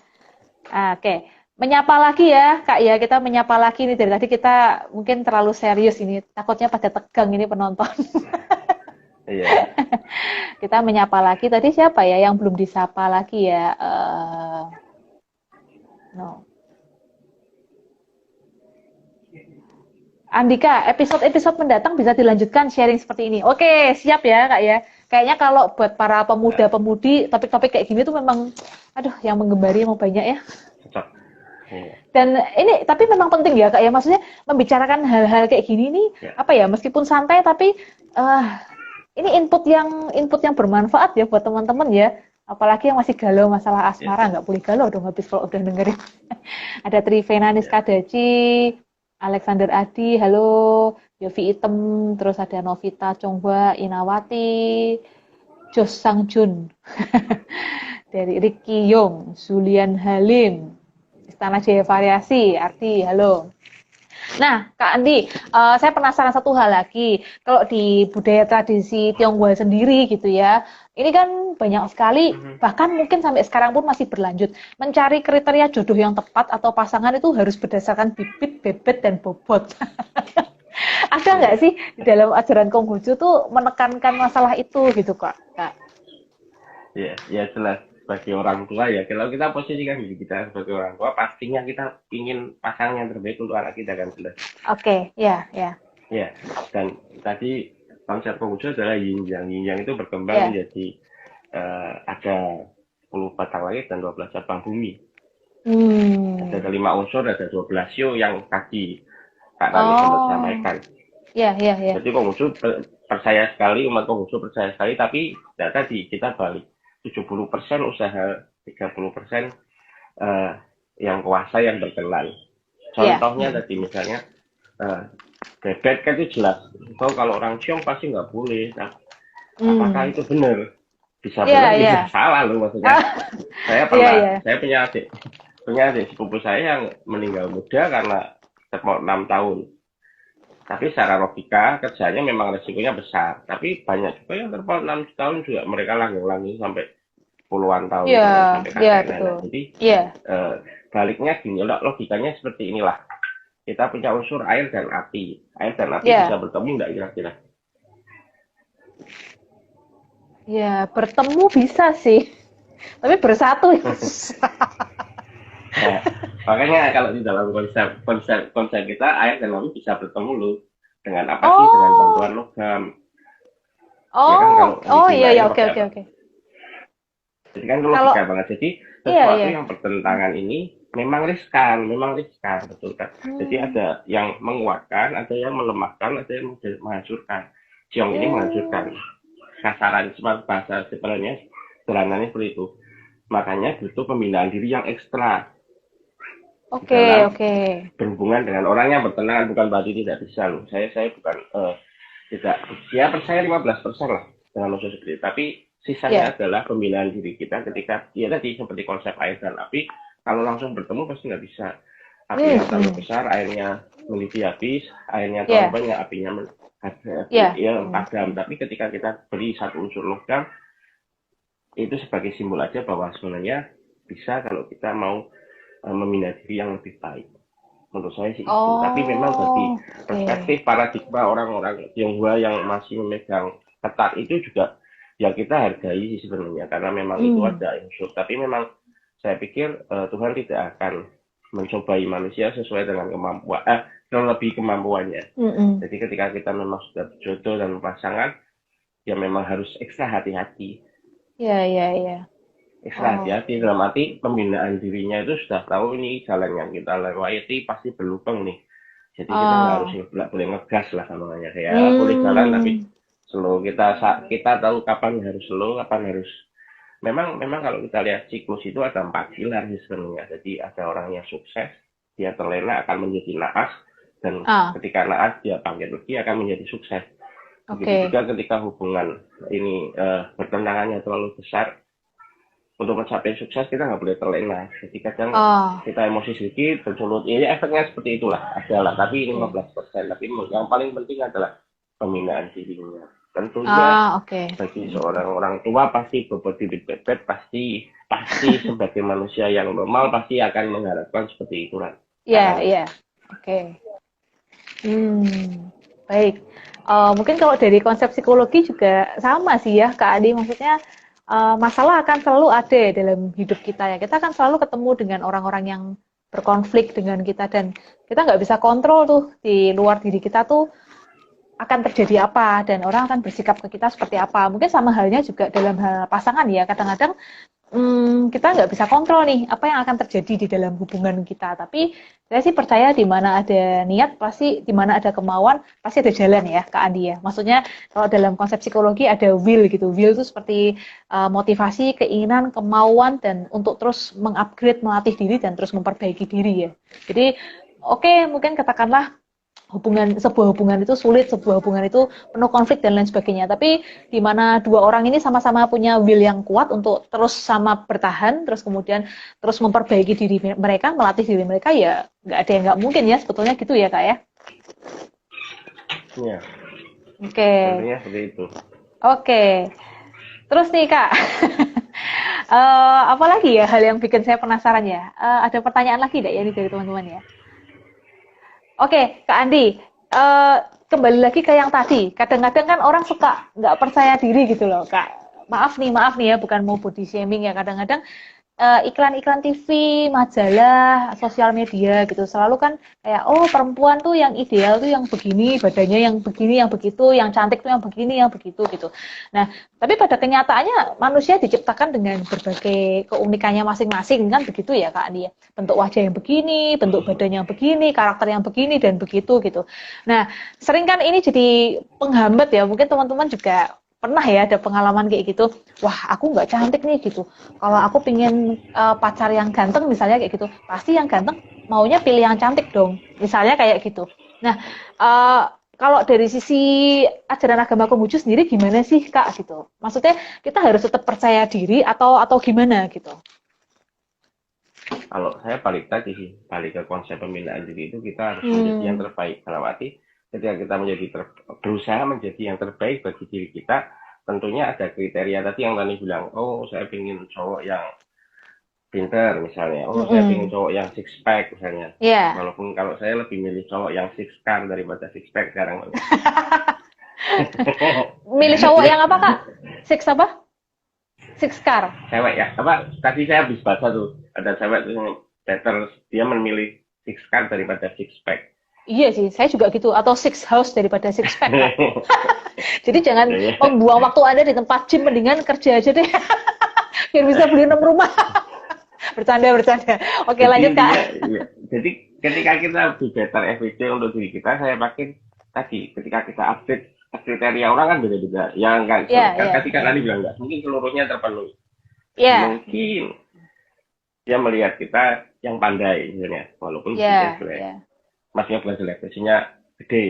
Oke. Menyapa lagi ya Kak ya. Kita menyapa lagi nih, dari tadi kita mungkin terlalu serius ini. Takutnya pada tegang ini penonton. Iya. Kita menyapa lagi. Tadi siapa ya yang belum disapa lagi ya? Andika, episode-episode mendatang bisa dilanjutkan sharing seperti ini. Oke, siap ya Kak ya. Kayaknya kalau buat para pemuda-pemudi, topik-topik kayak gini tuh memang, yang menggembari mau banyak ya. Cocok. Dan ini tapi memang penting ya Kak ya. Maksudnya membicarakan hal-hal kayak gini nih, meskipun santai tapi ini input yang bermanfaat ya buat teman-teman ya. Apalagi yang masih galau masalah asmara, nggak boleh galau dong habis kalau udah dengerin. Ada Trivena Niskadaci, Alexander Adi, halo, Yofi Item, terus ada Novita Chonghua, Inawati, Jos Sangjun, dari Ricky Yong, Julian Halim, Istana Jaya Variasi, Arti, halo. Nah, Kak Andi, saya penasaran satu hal lagi. Kalau di budaya tradisi Tionghoa sendiri gitu ya, ini kan banyak sekali, Mhm. bahkan mungkin sampai sekarang pun masih berlanjut. Mencari kriteria jodoh yang tepat atau pasangan itu harus berdasarkan bibit, bebet, dan bobot. Ada nggak Iya, sih di dalam ajaran Konghucu tuh menekankan masalah itu gitu, Kak? Kak. iya, ya jelas sebagai orang tua ya. Kalau kita posisikan diri kita sebagai orang tua, pastinya kita ingin pasangan yang terbaik untuk anak kita kan jelas. Oke, ya, ya, Ya, dan tadi konsep Konghucu adalah yin yang. Yin yang itu berkembang ya. menjadi ada 10 batang langit dan 12 cabang bumi. Ada Hmm. 5 unsur, ada 12 sio yang tadi Kak Rani sempat Oh, sampaikan. ya, ya, ya. Jadi Konghucu percaya sekali, umat Konghucu percaya sekali, tapi ya tadi kita balik 70% usaha, 30% eh, yang kuasa yang berkenan. Ya. Contohnya tadi misalnya eh, bebek kan itu jelas. So, kalau orang Ciong pasti nggak boleh. Nah, apakah Hmm. itu benar? Bisa benar, Ya, bisa ya. salah loh maksudnya. Ah, iya, iya. Saya punya adik sepupu saya yang meninggal muda karena mau 6 tahun. Tapi secara logika kerjanya memang resikonya besar. Tapi banyak juga yang terpaut 6 tahun juga mereka langgeng-langgeng sampai puluhan tahun Iya, bahkan sampai iya kakek betul. nenek. Jadi Iya. eh, baliknya gini, logikanya seperti inilah. Kita punya unsur air dan api. Air dan api bisa Iya. bertemu nggak kira-kira? Ya, bertemu bisa sih. Tapi bersatu ya susah. Nah, makanya kalau di dalam konsep kita air dan api bisa bertemu loh. Dengan apa sih? Dengan bantuan Oh. logam. Ya kan Oh. kalau Oh, iya dibungain ya, oke pakai oke apa? oke. Jadi kan itu Kalau logika banget. Jadi iya sesuatu iya. yang bertentangan ini memang riskan, betul kan? Jadi Hmm. ada yang menguatkan, ada yang melemahkan, ada yang menghancurkan. Ciong ini menghancurkan. Hmm. Kasaran smart bahasa sebenarnya sederhananya seperti itu. Makanya butuh pembinaan diri yang ekstra Oke, dalam oke. berhubungan dengan orang yang bertentangan, bukan berarti tidak bisa loh. Saya bukan tidak ya percaya 15% lah dengan unsur seperti itu. Tapi sisanya Ya. adalah pembinaan diri kita ketika ya tadi seperti konsep air dan api, kalau langsung bertemu pasti nggak bisa. Api Hmm, yang terlalu hmm. besar, airnya mendidih habis, airnya terlalu Ya. banyak, apinya Ya. ya Hmm. padam. Tapi ketika kita beri satu unsur logam, itu sebagai simbol aja bahwa sebenarnya bisa kalau kita mau membina diri yang lebih baik. Menurut saya sih itu. Tapi memang bagi Oh, oke. perspektif paradigma orang-orang Tionghoa yang masih memegang ketat itu juga ya kita hargai sih sebenarnya karena memang itu Hmm. ada unsur. Tapi memang saya pikir Tuhan tidak akan mencobai manusia sesuai dengan lebih kemampuannya. Hmm. Jadi ketika kita memang sudah berjodoh dan pasangan, ya memang harus ekstra hati-hati. Ya, ya, ya. Ekstra Oh, hati-hati dalam arti pembinaan dirinya itu sudah tahu ini jalan yang kita lewati pasti berlubang nih. Jadi kita nggak harus oh. nggak boleh ngegas lah namanya. Ya boleh jalan tapi Hmm. slow. Kita tahu kapan harus slow, kapan harus. Memang kalau kita lihat siklus itu ada 4 pilar sih sebenarnya. Jadi ada orang yang sukses, dia terlena akan menjadi naas dan Ah, ketika naas dia bangkit lagi akan menjadi sukses. Begitu oke. juga ketika hubungan ini bertentangannya terlalu besar, untuk mencapai sukses kita nggak boleh terlena. Jadi kadang Oh, kita emosi sedikit, bersulut. Ya efeknya seperti itulah. Adalah. Tapi ini oke. 15%. Tapi yang paling penting adalah pembinaan dirinya. Tentunya Ah, oke. bagi seorang orang tua pasti bobot bibit bebet pasti sebagai manusia yang normal pasti akan mengharapkan seperti itu kan. Ya, ya. Oke. Hmm, baik. Mungkin kalau dari konsep psikologi juga sama sih ya, Kak Adi. Maksudnya masalah akan selalu ada dalam hidup kita ya. Kita akan selalu ketemu dengan orang-orang yang berkonflik dengan kita dan kita nggak bisa kontrol tuh di luar diri kita tuh akan terjadi apa dan orang akan bersikap ke kita seperti apa. Mungkin sama halnya juga dalam hal pasangan ya. Kadang-kadang kita nggak bisa kontrol nih apa yang akan terjadi di dalam hubungan kita. Tapi saya sih percaya di mana ada niat pasti, di mana ada kemauan pasti ada jalan ya, Kak Andi ya. Maksudnya kalau dalam konsep psikologi ada will gitu. Will itu seperti motivasi, keinginan, kemauan dan untuk terus mengupgrade, melatih diri dan terus memperbaiki diri ya. Jadi oke, mungkin katakanlah sebuah hubungan itu sulit, sebuah hubungan itu penuh konflik dan lain sebagainya. Tapi di mana dua orang ini sama-sama punya will yang kuat untuk terus sama bertahan, terus kemudian terus memperbaiki diri mereka, melatih diri mereka ya nggak ada yang nggak mungkin ya sebetulnya gitu ya Kak ya. Iya, Oke, tentunya seperti itu. oke. Terus nih Kak, apa lagi ya hal yang bikin saya penasaran ya? Ada pertanyaan lagi nggak ya ini dari teman-teman ya? Oke, Kak Andi, eh, kembali lagi ke yang tadi. Kadang-kadang kan orang suka nggak percaya diri gitu loh, Kak. Maaf nih ya, bukan mau body shaming ya. Kadang-kadang iklan-iklan TV, majalah, sosial media gitu selalu kan kayak oh perempuan tuh yang ideal tuh yang begini, badannya yang begini, yang begitu, yang cantik tuh yang begini, yang begitu gitu. Nah, tapi pada kenyataannya manusia diciptakan dengan berbagai keunikannya masing-masing kan begitu ya Kak Andi ya. Bentuk wajah yang begini, bentuk badan yang begini, karakter yang begini dan begitu gitu. Nah, sering kan ini jadi penghambat ya. Mungkin teman-teman juga pernah ya ada pengalaman kayak gitu. Wah, aku nggak cantik nih gitu. Kalau aku pingin pacar yang ganteng misalnya kayak gitu, pasti yang ganteng maunya pilih yang cantik dong. Misalnya kayak gitu. Nah, eh, kalau dari sisi ajaran agama Konghucu sendiri gimana sih Kak gitu? Maksudnya kita harus tetap percaya diri atau gimana gitu? Kalau saya balik tadi sih, balik ke konsep pembinaan diri itu kita harus menjadi yang Hmm, terbaik. Dalam arti ketika kita berusaha menjadi yang terbaik bagi diri kita, tentunya ada kriteria tadi yang tadi bilang, oh saya ingin cowok yang pinter misalnya, oh saya ingin mm-mm. cowok yang six pack misalnya. Ya, Walaupun kalau saya lebih milih cowok yang six car daripada six pack sekarang. milih cowok Ya, yang apa Kak? Six apa? Six car. cewek ya. Apa tadi saya habis baca tuh, ada cewek tuh yang better dia memilih six car daripada six pack. Iya sih, saya juga gitu. Atau six house daripada six pack, Kak. Jadi jangan Ya, ya. membuang waktu Anda di tempat gym, mendingan kerja aja deh. Biar bisa beli 6 rumah. Bercanda, bercanda. Oke, Jadi lanjut, Kak. intinya, ya, jadi ketika kita lebih better everyday untuk diri kita, saya pakai tadi, ketika kita update kriteria orang kan beda-beda. Yang kan, Iya, kan iya. ketika tadi bilang enggak, mungkin seluruhnya terpenuhi. Iya, Mungkin dia melihat kita yang pandai, misalnya, walaupun fisiknya iya, jelek, iya. masnya bukan jelek, fisiknya gede.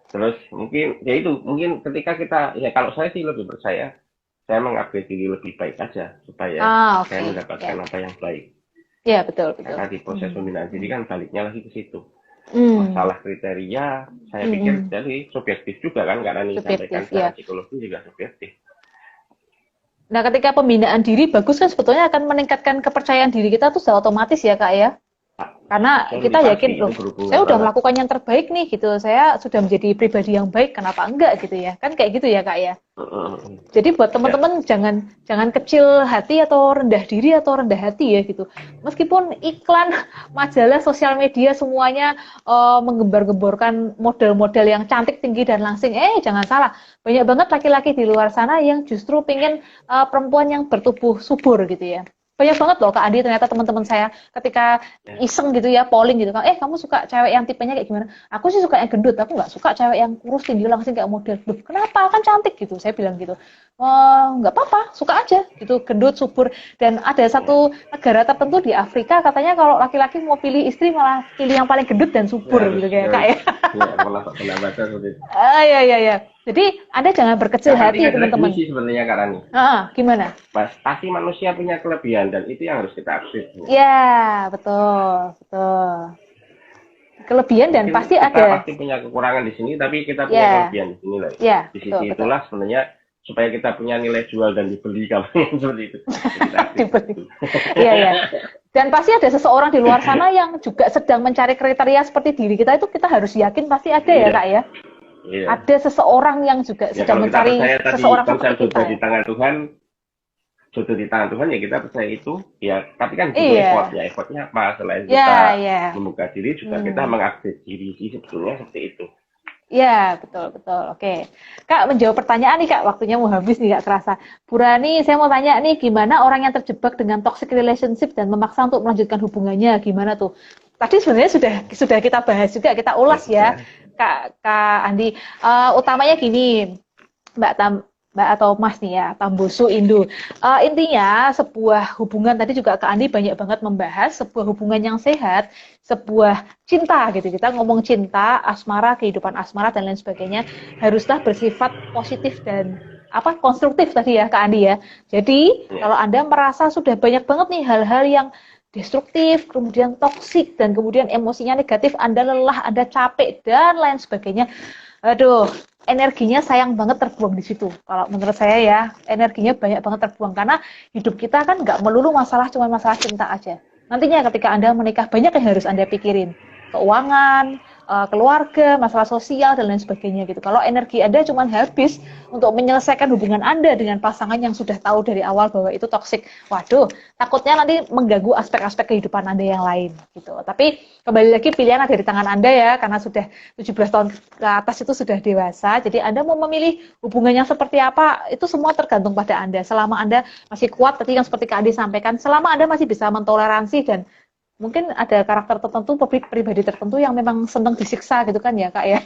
Terus mungkin, ya itu, mungkin ketika kita, ya kalau saya sih lebih percaya, saya mengupgrade diri lebih baik aja, supaya Ah, saya oke. mendapatkan Ya. apa yang baik. Iya, betul, Nah, betul. tadi proses Hmm. pembinaan diri Hmm. kan baliknya lagi ke situ. Hmm. Masalah kriteria, saya pikir Hmm. jadi subjektif juga kan, karena ini disampaikan Subjektif, secara ya. psikologi juga subjektif. Nah, ketika pembinaan diri bagus kan sebetulnya akan meningkatkan kepercayaan diri kita tuh secara otomatis ya, Kak ya. Karena Absolutely kita pasti yakin, itu loh, berhubungan saya udah banget. melakukan yang terbaik nih gitu. Saya sudah menjadi pribadi yang baik, kenapa enggak gitu ya? Kan kayak gitu ya, Kak ya. Jadi buat Ya, teman-teman jangan jangan kecil hati atau rendah diri atau rendah hati ya gitu. Meskipun iklan, majalah, sosial media semuanya menggembar-gemborkan model-model yang cantik, tinggi dan langsing. Jangan salah. Banyak banget laki-laki di luar sana yang justru pengen perempuan yang bertubuh subur gitu ya. Banyak banget loh Kak Andi ternyata teman-teman saya ketika ya. iseng gitu ya polling gitu kan kamu suka cewek yang tipenya kayak gimana, aku sih suka yang gendut, aku nggak suka cewek yang kurus tinggi langsing kayak model. Loh kenapa, kan cantik gitu, saya bilang gitu. Nggak apa-apa, suka aja gitu gendut subur. Dan ada satu negara tertentu di Afrika katanya kalau laki-laki mau pilih istri malah pilih yang paling gendut dan subur Ya, gitu harus kayak Kak harus ya. ya pernah baca seperti itu. Ya ya ya, jadi Anda jangan berkecil Yang penting hati adalah gini teman-teman. sih sebenarnya Kak Rani. Gimana? Pasti manusia punya kelebihan dan itu yang harus kita upgrade. Ya betul betul, kelebihan dan Mungkin pasti kita ada. pasti punya kekurangan di sini, tapi kita punya Ya kelebihan di sini lah. ya, Di betul sisi betul. itulah sebenarnya supaya kita punya nilai jual dan dibeli kalau seperti itu. Jadi kita upgrade. Dibeli. Iya, iya. Dan pasti ada seseorang di luar sana yang juga sedang mencari kriteria seperti diri kita, itu kita harus yakin pasti ada ya Iya, Kak ya. iya. Ada seseorang yang juga Ya sedang kalau kita mencari percaya tadi seseorang konsep seperti kita jodoh di ya. tangan Tuhan, jodoh di tangan Tuhan ya kita percaya itu. Ya, tapi kan butuh effort Iya. ya. Effortnya apa? Selain kita Ya, ya. membuka diri juga kita Hmm. mengupgrade diri sih sebetulnya seperti itu. Ya, betul, betul. Oke. Kak, menjawab pertanyaan nih Kak, waktunya mau habis nih Kak kerasa. Bu Rani, saya mau tanya nih, gimana orang yang terjebak dengan toxic relationship dan memaksa untuk melanjutkan hubungannya, gimana tuh? Tadi sebenarnya sudah kita bahas juga, kita Ya, ulas ya, ya. Kak Andi. Utamanya gini, Mbak Tam, Mbak atau Mas nih ya, Tambusu Indo. Intinya sebuah hubungan tadi juga Kak Andi banyak banget membahas sebuah hubungan yang sehat, sebuah cinta gitu. Kita ngomong cinta, asmara, kehidupan asmara dan lain sebagainya haruslah bersifat positif dan apa konstruktif tadi ya Kak Andi ya. Jadi Ya. kalau Anda merasa sudah banyak banget nih hal-hal yang destruktif, kemudian toksik, dan kemudian emosinya negatif, Anda lelah, Anda capek, dan lain sebagainya. Aduh, energinya sayang banget terbuang di situ. Kalau menurut saya ya, energinya banyak banget terbuang. Karena hidup kita kan nggak melulu masalah, cuma masalah cinta aja. Nantinya ketika Anda menikah, banyak yang harus Anda pikirin. Keuangan, keluarga, masalah sosial, dan lain sebagainya gitu. Kalau energi Anda cuma habis untuk menyelesaikan hubungan Anda dengan pasangan yang sudah tahu dari awal bahwa itu toksik, waduh, takutnya nanti mengganggu aspek-aspek kehidupan Anda yang lain gitu. Tapi kembali lagi pilihan ada di tangan Anda ya, karena sudah 17 tahun ke atas itu sudah dewasa, jadi Anda mau memilih hubungannya seperti apa, itu semua tergantung pada Anda. Selama Anda masih kuat, tadi yang seperti Kak Andi sampaikan, selama Anda masih bisa mentoleransi dan mungkin ada karakter tertentu, pribadi tertentu yang memang senang disiksa gitu kan ya Kak ya.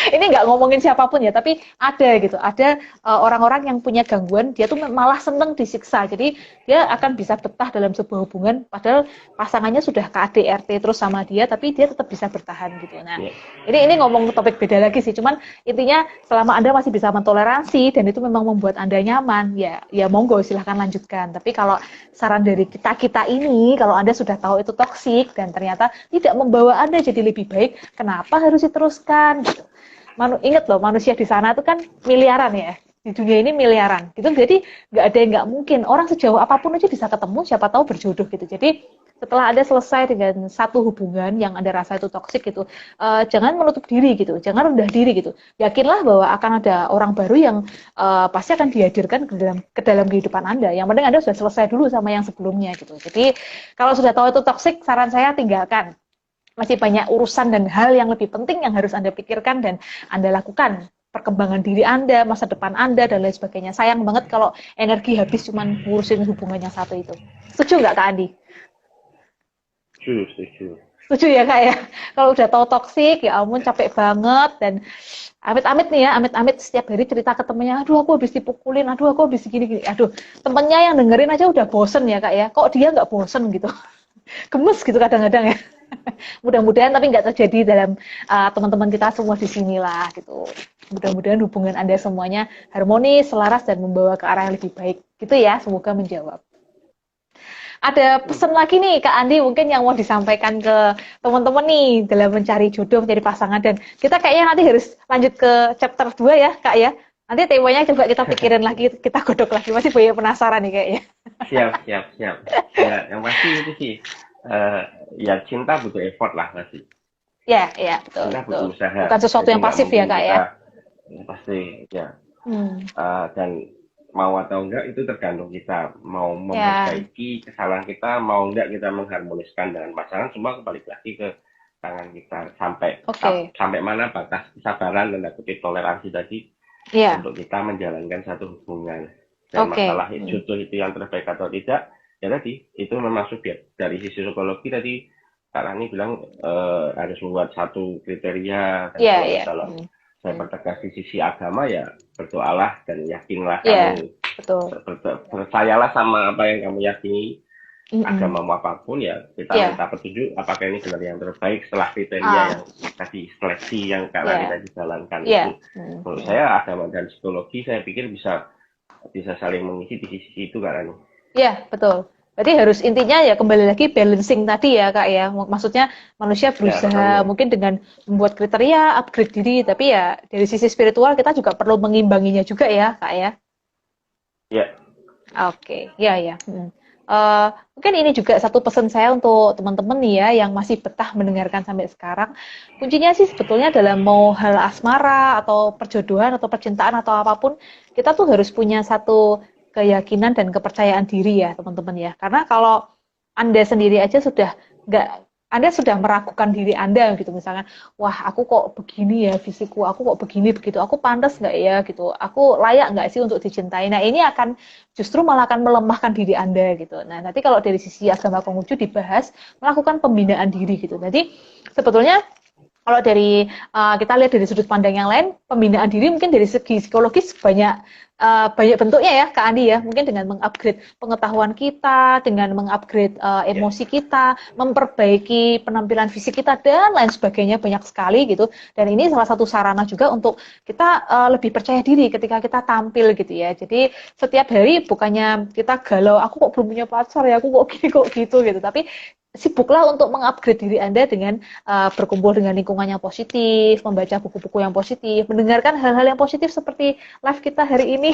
Ini nggak ngomongin siapapun ya, tapi ada gitu. Ada orang-orang yang punya gangguan, dia tuh malah senang disiksa. Jadi dia akan bisa betah dalam sebuah hubungan, padahal pasangannya sudah KDRT terus sama dia, tapi dia tetap bisa bertahan gitu. Nah, ini ngomong topik beda lagi sih. Cuman intinya selama Anda masih bisa mentoleransi dan itu memang membuat Anda nyaman, ya monggo silahkan lanjutkan. Tapi kalau saran dari kita ini, kalau Anda sudah tahu itu toksik dan ternyata tidak membawa Anda jadi lebih baik, kenapa harus diteruskan gitu. Ingat loh, manusia di sana itu kan miliaran ya, di dunia ini miliaran gitu. Jadi nggak ada yang nggak mungkin, orang sejauh apapun aja bisa ketemu, siapa tahu berjodoh gitu. Jadi setelah Anda selesai dengan satu hubungan yang Anda rasa itu toksik gitu, jangan menutup diri gitu, jangan rendah diri gitu. Yakinlah bahwa akan ada orang baru yang pasti akan dihadirkan ke dalam kehidupan Anda. Yang penting Anda sudah selesai dulu sama yang sebelumnya gitu. Jadi kalau sudah tahu itu toksik, saran saya tinggalkan. Masih banyak urusan dan hal yang lebih penting yang harus Anda pikirkan dan Anda lakukan. Perkembangan diri Anda, masa depan Anda, dan lain sebagainya. Sayang banget kalau energi habis cuman ngurusin hubungannya satu itu. Setuju nggak Kak Andi? Setuju. Setuju ya Kak ya? Kalau udah tahu toksik, ya ampun capek banget. Dan amit-amit nih ya, amit-amit setiap hari cerita ke temennya, aduh aku habis dipukulin, aduh aku habis gini-gini. Aduh, temennya yang dengerin aja udah bosen ya Kak ya. Kok dia nggak bosen gitu? Gemes gitu kadang-kadang ya. Mudah-mudahan tapi nggak terjadi dalam teman-teman kita semua di sini lah gitu. Mudah-mudahan hubungan Anda semuanya harmonis, selaras dan membawa ke arah yang lebih baik gitu ya. Semoga menjawab. Ada pesan lagi nih Kak Andi mungkin yang mau disampaikan ke teman-teman nih dalam mencari jodoh, mencari pasangan, dan kita kayaknya nanti harus lanjut ke chapter 2 ya Kak ya. Nanti temanya coba kita pikirin lagi, kita godok lagi. Masih banyak penasaran nih kayaknya. Siap. Ya, yang pasti itu sih, ya cinta butuh effort lah pasti. Ya, betul. Cinta butuh usaha. Bukan sesuatu yang pasif ya Kak ya. Pasti ya. Dan mau atau enggak itu tergantung kita. Mau memperbaiki kesalahan kita, mau enggak kita mengharmoniskan dengan pasangan, semua kembali lagi ke tangan kita. Sampai mana batas kesabaran dan toleransi tadi untuk kita menjalankan satu hubungan. Dan masalah jodoh itu yang terbaik atau tidak, ya tadi itu memang subjek. Dari sisi psikologi tadi Kak Rani bilang harus membuat satu kriteria. Kalau saya pertegas di sisi agama ya berdoalah dan yakinlah kamu, percayalah sama apa yang kamu yakini, agamamu apapun ya kita minta petunjuk apakah ini benar yang terbaik setelah kriteria yang tadi seleksi yang Kak Rani tadi jalankan itu. Menurut saya agama dan psikologi saya pikir bisa saling mengisi di sisi itu Kak Rani. Iya, betul. Berarti harus intinya ya kembali lagi balancing tadi ya Kak ya. Maksudnya manusia berusaha mungkin dengan membuat kriteria, upgrade diri, tapi ya dari sisi spiritual kita juga perlu mengimbanginya juga ya Kak ya. Iya. Oke, ya. Mungkin ini juga satu pesan saya untuk teman-teman nih ya yang masih betah mendengarkan sampai sekarang. Kuncinya sih sebetulnya dalam mau hal asmara atau perjodohan atau percintaan atau apapun, kita tuh harus punya satu keyakinan dan kepercayaan diri ya teman-teman ya. Karena kalau Anda sendiri aja Anda sudah meragukan diri Anda gitu, misalkan, wah aku kok begini ya fisikku, aku kok begini begitu, aku pantas nggak ya gitu, aku layak nggak sih untuk dicintai. Nah ini akan justru malah akan melemahkan diri Anda gitu. Nah nanti kalau dari sisi agama Konghucu dibahas melakukan pembinaan diri gitu. Jadi sebetulnya Kalau dari kita lihat dari sudut pandang yang lain, pembinaan diri mungkin dari segi psikologis banyak bentuknya ya, Kak Andi ya. Mungkin dengan mengupgrade pengetahuan kita, dengan mengupgrade Ya, emosi kita, memperbaiki penampilan fisik kita dan lain sebagainya banyak sekali gitu. Dan ini salah satu sarana juga untuk kita lebih percaya diri ketika kita tampil gitu ya. Jadi setiap hari bukannya kita galau, aku kok belum punya pacar ya, aku kok gini kok gitu gitu. Tapi sibuklah untuk mengupgrade diri Anda dengan berkumpul dengan lingkungan yang positif, membaca buku-buku yang positif, mendengarkan hal-hal yang positif seperti live kita hari ini.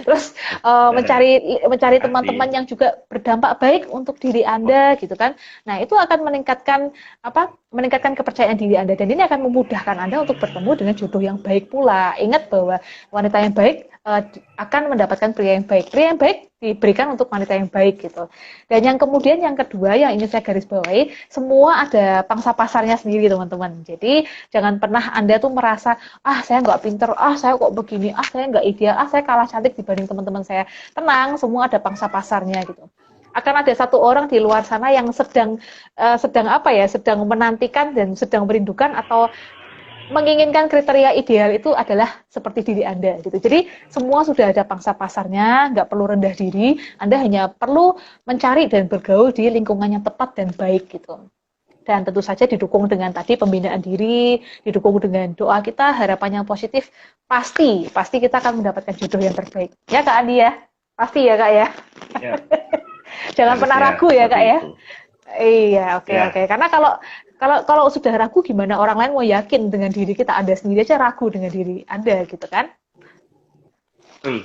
Terus mencari teman-teman kasih. yang juga berdampak baik untuk diri Anda gitu kan. Nah, itu akan meningkatkan kepercayaan diri Anda dan ini akan memudahkan Anda untuk bertemu dengan jodoh yang baik pula. Ingat bahwa wanita yang baik akan mendapatkan pria yang baik. Pria yang baik diberikan untuk wanita yang baik gitu. Dan yang kemudian yang kedua yang ingin saya garis bawahi, semua ada pangsa pasarnya sendiri teman-teman. Jadi jangan pernah Anda tuh merasa, saya nggak pinter, saya kok begini, saya nggak ideal, saya kalah cantik dibanding teman-teman saya. Tenang, semua ada pangsa pasarnya gitu. Akan ada satu orang di luar sana yang sedang menantikan dan sedang merindukan atau menginginkan kriteria ideal itu adalah seperti diri Anda gitu. Jadi semua sudah ada pangsa pasarnya, nggak perlu rendah diri. Anda hanya perlu mencari dan bergaul di lingkungan yang tepat dan baik gitu. Dan tentu saja didukung dengan tadi pembinaan diri, didukung dengan doa kita, harapan yang positif, pasti kita akan mendapatkan jodoh yang terbaik. Ya Kak Andi ya? Pasti ya Kak ya? Ya, Jangan pernah harusnya ragu ya seperti Kak ya? itu. Iya, oke, Ya, oke. Karena kalau sudah ragu gimana orang lain mau yakin dengan diri kita, Anda sendiri aja ragu dengan diri Anda gitu kan? hmm.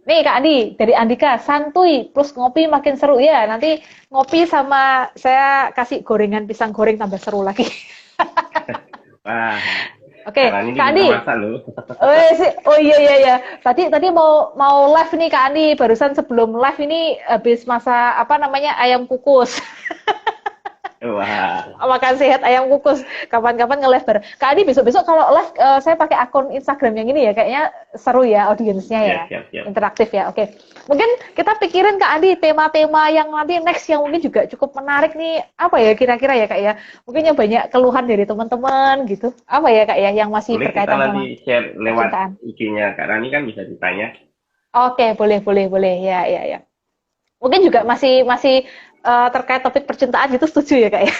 Nih Kak Andi, dari Andika, santuy plus ngopi makin seru ya. Nanti ngopi sama saya kasih gorengan pisang goreng tambah seru lagi. Wah, Oke, sekarang ini Kak pintar Andi. masak loh. Oh iya iya iya. Tadi mau live nih Kak Andi. Barusan sebelum live ini habis masak apa namanya ayam kukus. Wah, Makan sehat ayam kukus. Kapan-kapan nge-live bareng. Kak Adi besok-besok kalau live saya pakai akun Instagram yang ini ya. Kayaknya seru ya audiensnya ya. ya siap siap. Interaktif ya. Oke. Mungkin kita pikirin Kak Adi tema-tema yang nanti next yang mungkin juga cukup menarik nih. Apa ya kira-kira ya Kak ya? Mungkin yang banyak keluhan dari teman-teman gitu. Apa ya Kak ya yang masih Boleh kita berkaitan sama nanti share lewat percintaan? IG-nya Kak Rani kan bisa ditanya. Oke, boleh boleh boleh. Ya ya ya. Mungkin juga masih masih terkait topik percintaan gitu setuju ya Kak ya?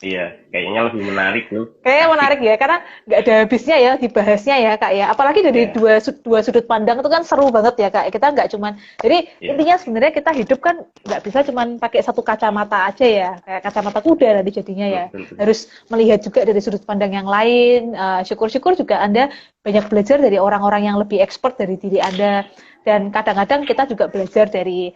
Iya, kayaknya lebih menarik loh. Kayaknya Asik. menarik ya, karena nggak ada habisnya ya dibahasnya ya Kak ya. Apalagi dari Ya, dua sudut pandang itu kan seru banget ya Kak. Kita nggak cuman, jadi ya. intinya sebenarnya kita hidup kan nggak bisa cuman pakai satu kacamata aja ya. Kayak kacamata kuda nanti jadinya ya. Betul, betul. Harus melihat juga dari sudut pandang yang lain. Syukur-syukur juga Anda banyak belajar dari orang-orang yang lebih expert dari diri Anda. Dan kadang-kadang kita juga belajar dari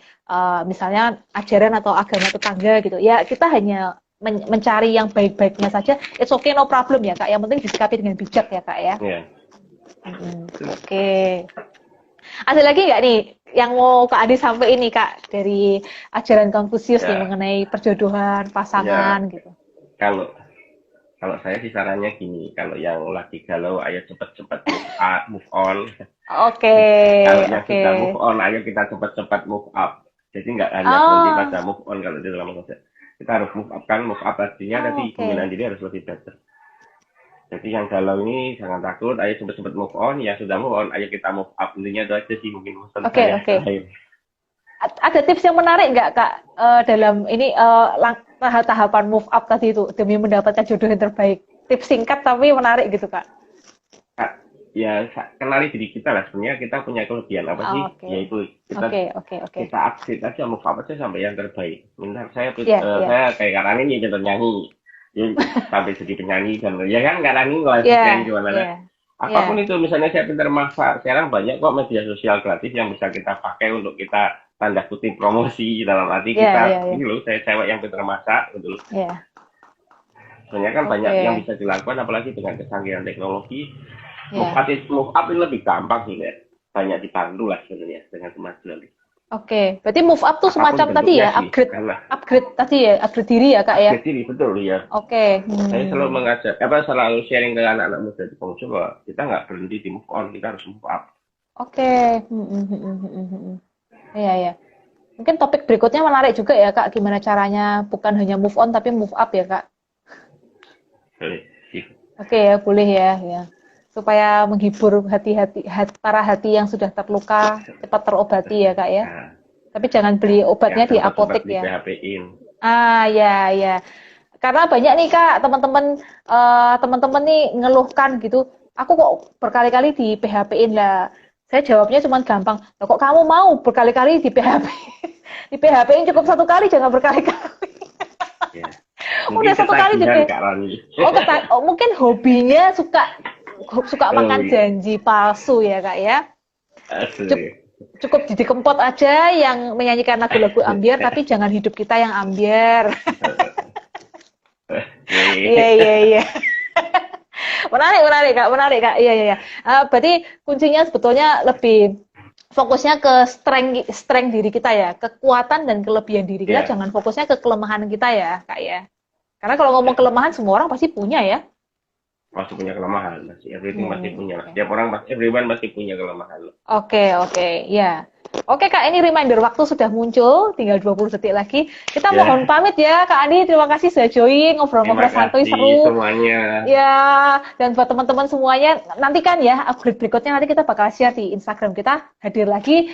misalnya ajaran atau agama tetangga gitu. Ya kita hanya mencari yang baik-baiknya saja, it's okay, no problem ya Kak. Yang penting disikapi dengan bijak ya Kak ya. Ya. Oke. Ada lagi nggak nih yang mau Kak Adi sampai ini Kak dari ajaran Konfusius nih Ya, mengenai perjodohan, ya. pasangan gitu. Kalau kalau saya sih sarannya gini, kalau yang lagi galau, ayo cepet-cepet move on. Oke, Kalau yang oke. sudah move on, ayo kita cepat-cepat move up. Jadi nggak hanya berhenti Oh, pada move on kalau di dalam konsep. Kita harus move up kan, move up artinya oh, nanti pembinaan oke. diri harus lebih better. Jadi yang galau ini jangan takut, ayo cepat-cepat move on. Yang sudah move on, ayo kita move up. Intinya itu aja sih mungkin pesan Oke, saya oke. terakhir. Ada tips yang menarik nggak Kak dalam ini tahapan move up tadi itu demi mendapatkan jodoh yang terbaik? Tips singkat tapi menarik gitu Kak. Kak, ya kenali diri kita lah. Sebenarnya kita punya kelebihan apa Oh, sih? oke, Yaitu kita oke, oke, oke. kita update aja move up aja sampai yang terbaik. Bentar Iya, iya, saya kayak Kak Rani nih contoh nyanyi. Ya, sampai jadi penyanyi dan ya kan Kak Rani ngelatih iya, nyanyi gimana iya, lah. iya. Apapun itu misalnya saya pintar masak, sekarang banyak kok media sosial gratis yang bisa kita pakai untuk kita tanda kutip promosi dalam arti Iya, iya, kita iya. ini loh saya cewek yang pintar masak gitu loh. Iya. Sebenarnya kan banyak yang Oke. bisa dilakukan apalagi dengan kecanggihan teknologi. Iya. Move up ini lebih gampang sih ya. Banyak dibantu lah sebenarnya dengan kemajuan ini. Oke. Berarti move up tuh Apapun semacam tadi bentuknya ya, sih, upgrade karena upgrade tadi ya, upgrade diri ya, Kak ya. upgrade diri betul ya. Oke. Saya selalu mengajak, selalu sharing ke anak-anak muda di Pengurus bahwa kita nggak berhenti di move on, kita harus move up. Oke. Iya, iya. Mungkin topik berikutnya menarik juga ya, Kak. Gimana caranya bukan hanya move on tapi move up ya, Kak. Boleh. Oke ya, boleh ya, ya. Supaya menghibur para hati yang sudah terluka cepat terobati ya Kak ya. Nah, Tapi jangan beli yang obatnya di sempat-sempat apotek di ya. PHP-in. Ah ya ya. Karena banyak nih Kak teman-teman nih ngeluhkan gitu. Aku kok berkali-kali di PHP-in lah. Saya jawabnya cuma gampang. Loh, kok kamu mau berkali-kali di PHP? Di PHP-in cukup satu kali, jangan berkali-kali. Ya. Udah Mungkin satu kali di ketagihan PHP. Kak Rani. Mungkin hobinya suka suka Oh makan iya, janji palsu ya Kak ya. Cuk- asli. Cukup Didi Kempot aja yang menyanyikan lagu-lagu ambiar, tapi jangan hidup kita yang ambiar. Iya, Nih. iya, iya. Menarik, menarik, Kak. Menarik, Kak. Iya, iya, iya. Berarti kuncinya sebetulnya lebih fokusnya ke strength diri kita ya. Kekuatan dan kelebihan diri kita, Ya, jangan fokusnya ke kelemahan kita ya, Kak ya. Karena kalau ngomong kelemahan, semua orang pasti punya ya. masih punya kelemahan, masih everything masih punya lah. Oke. Setiap orang, everyone masih punya kelemahan. Oke, oke, ya. Oke, Kak, ini reminder waktu sudah muncul, tinggal 20 detik lagi. Kita mohon Ya, pamit ya, Kak Andi. Terima kasih sudah join, terima ngobrol-ngobrol santuy kasih seru. semuanya. Ya, dan buat teman-teman semuanya, nantikan ya upgrade berikutnya nanti kita bakal share di Instagram kita. Hadir lagi,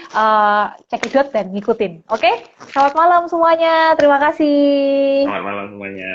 cekidot dan ngikutin. Oke? Selamat malam semuanya. Terima kasih. Selamat malam semuanya.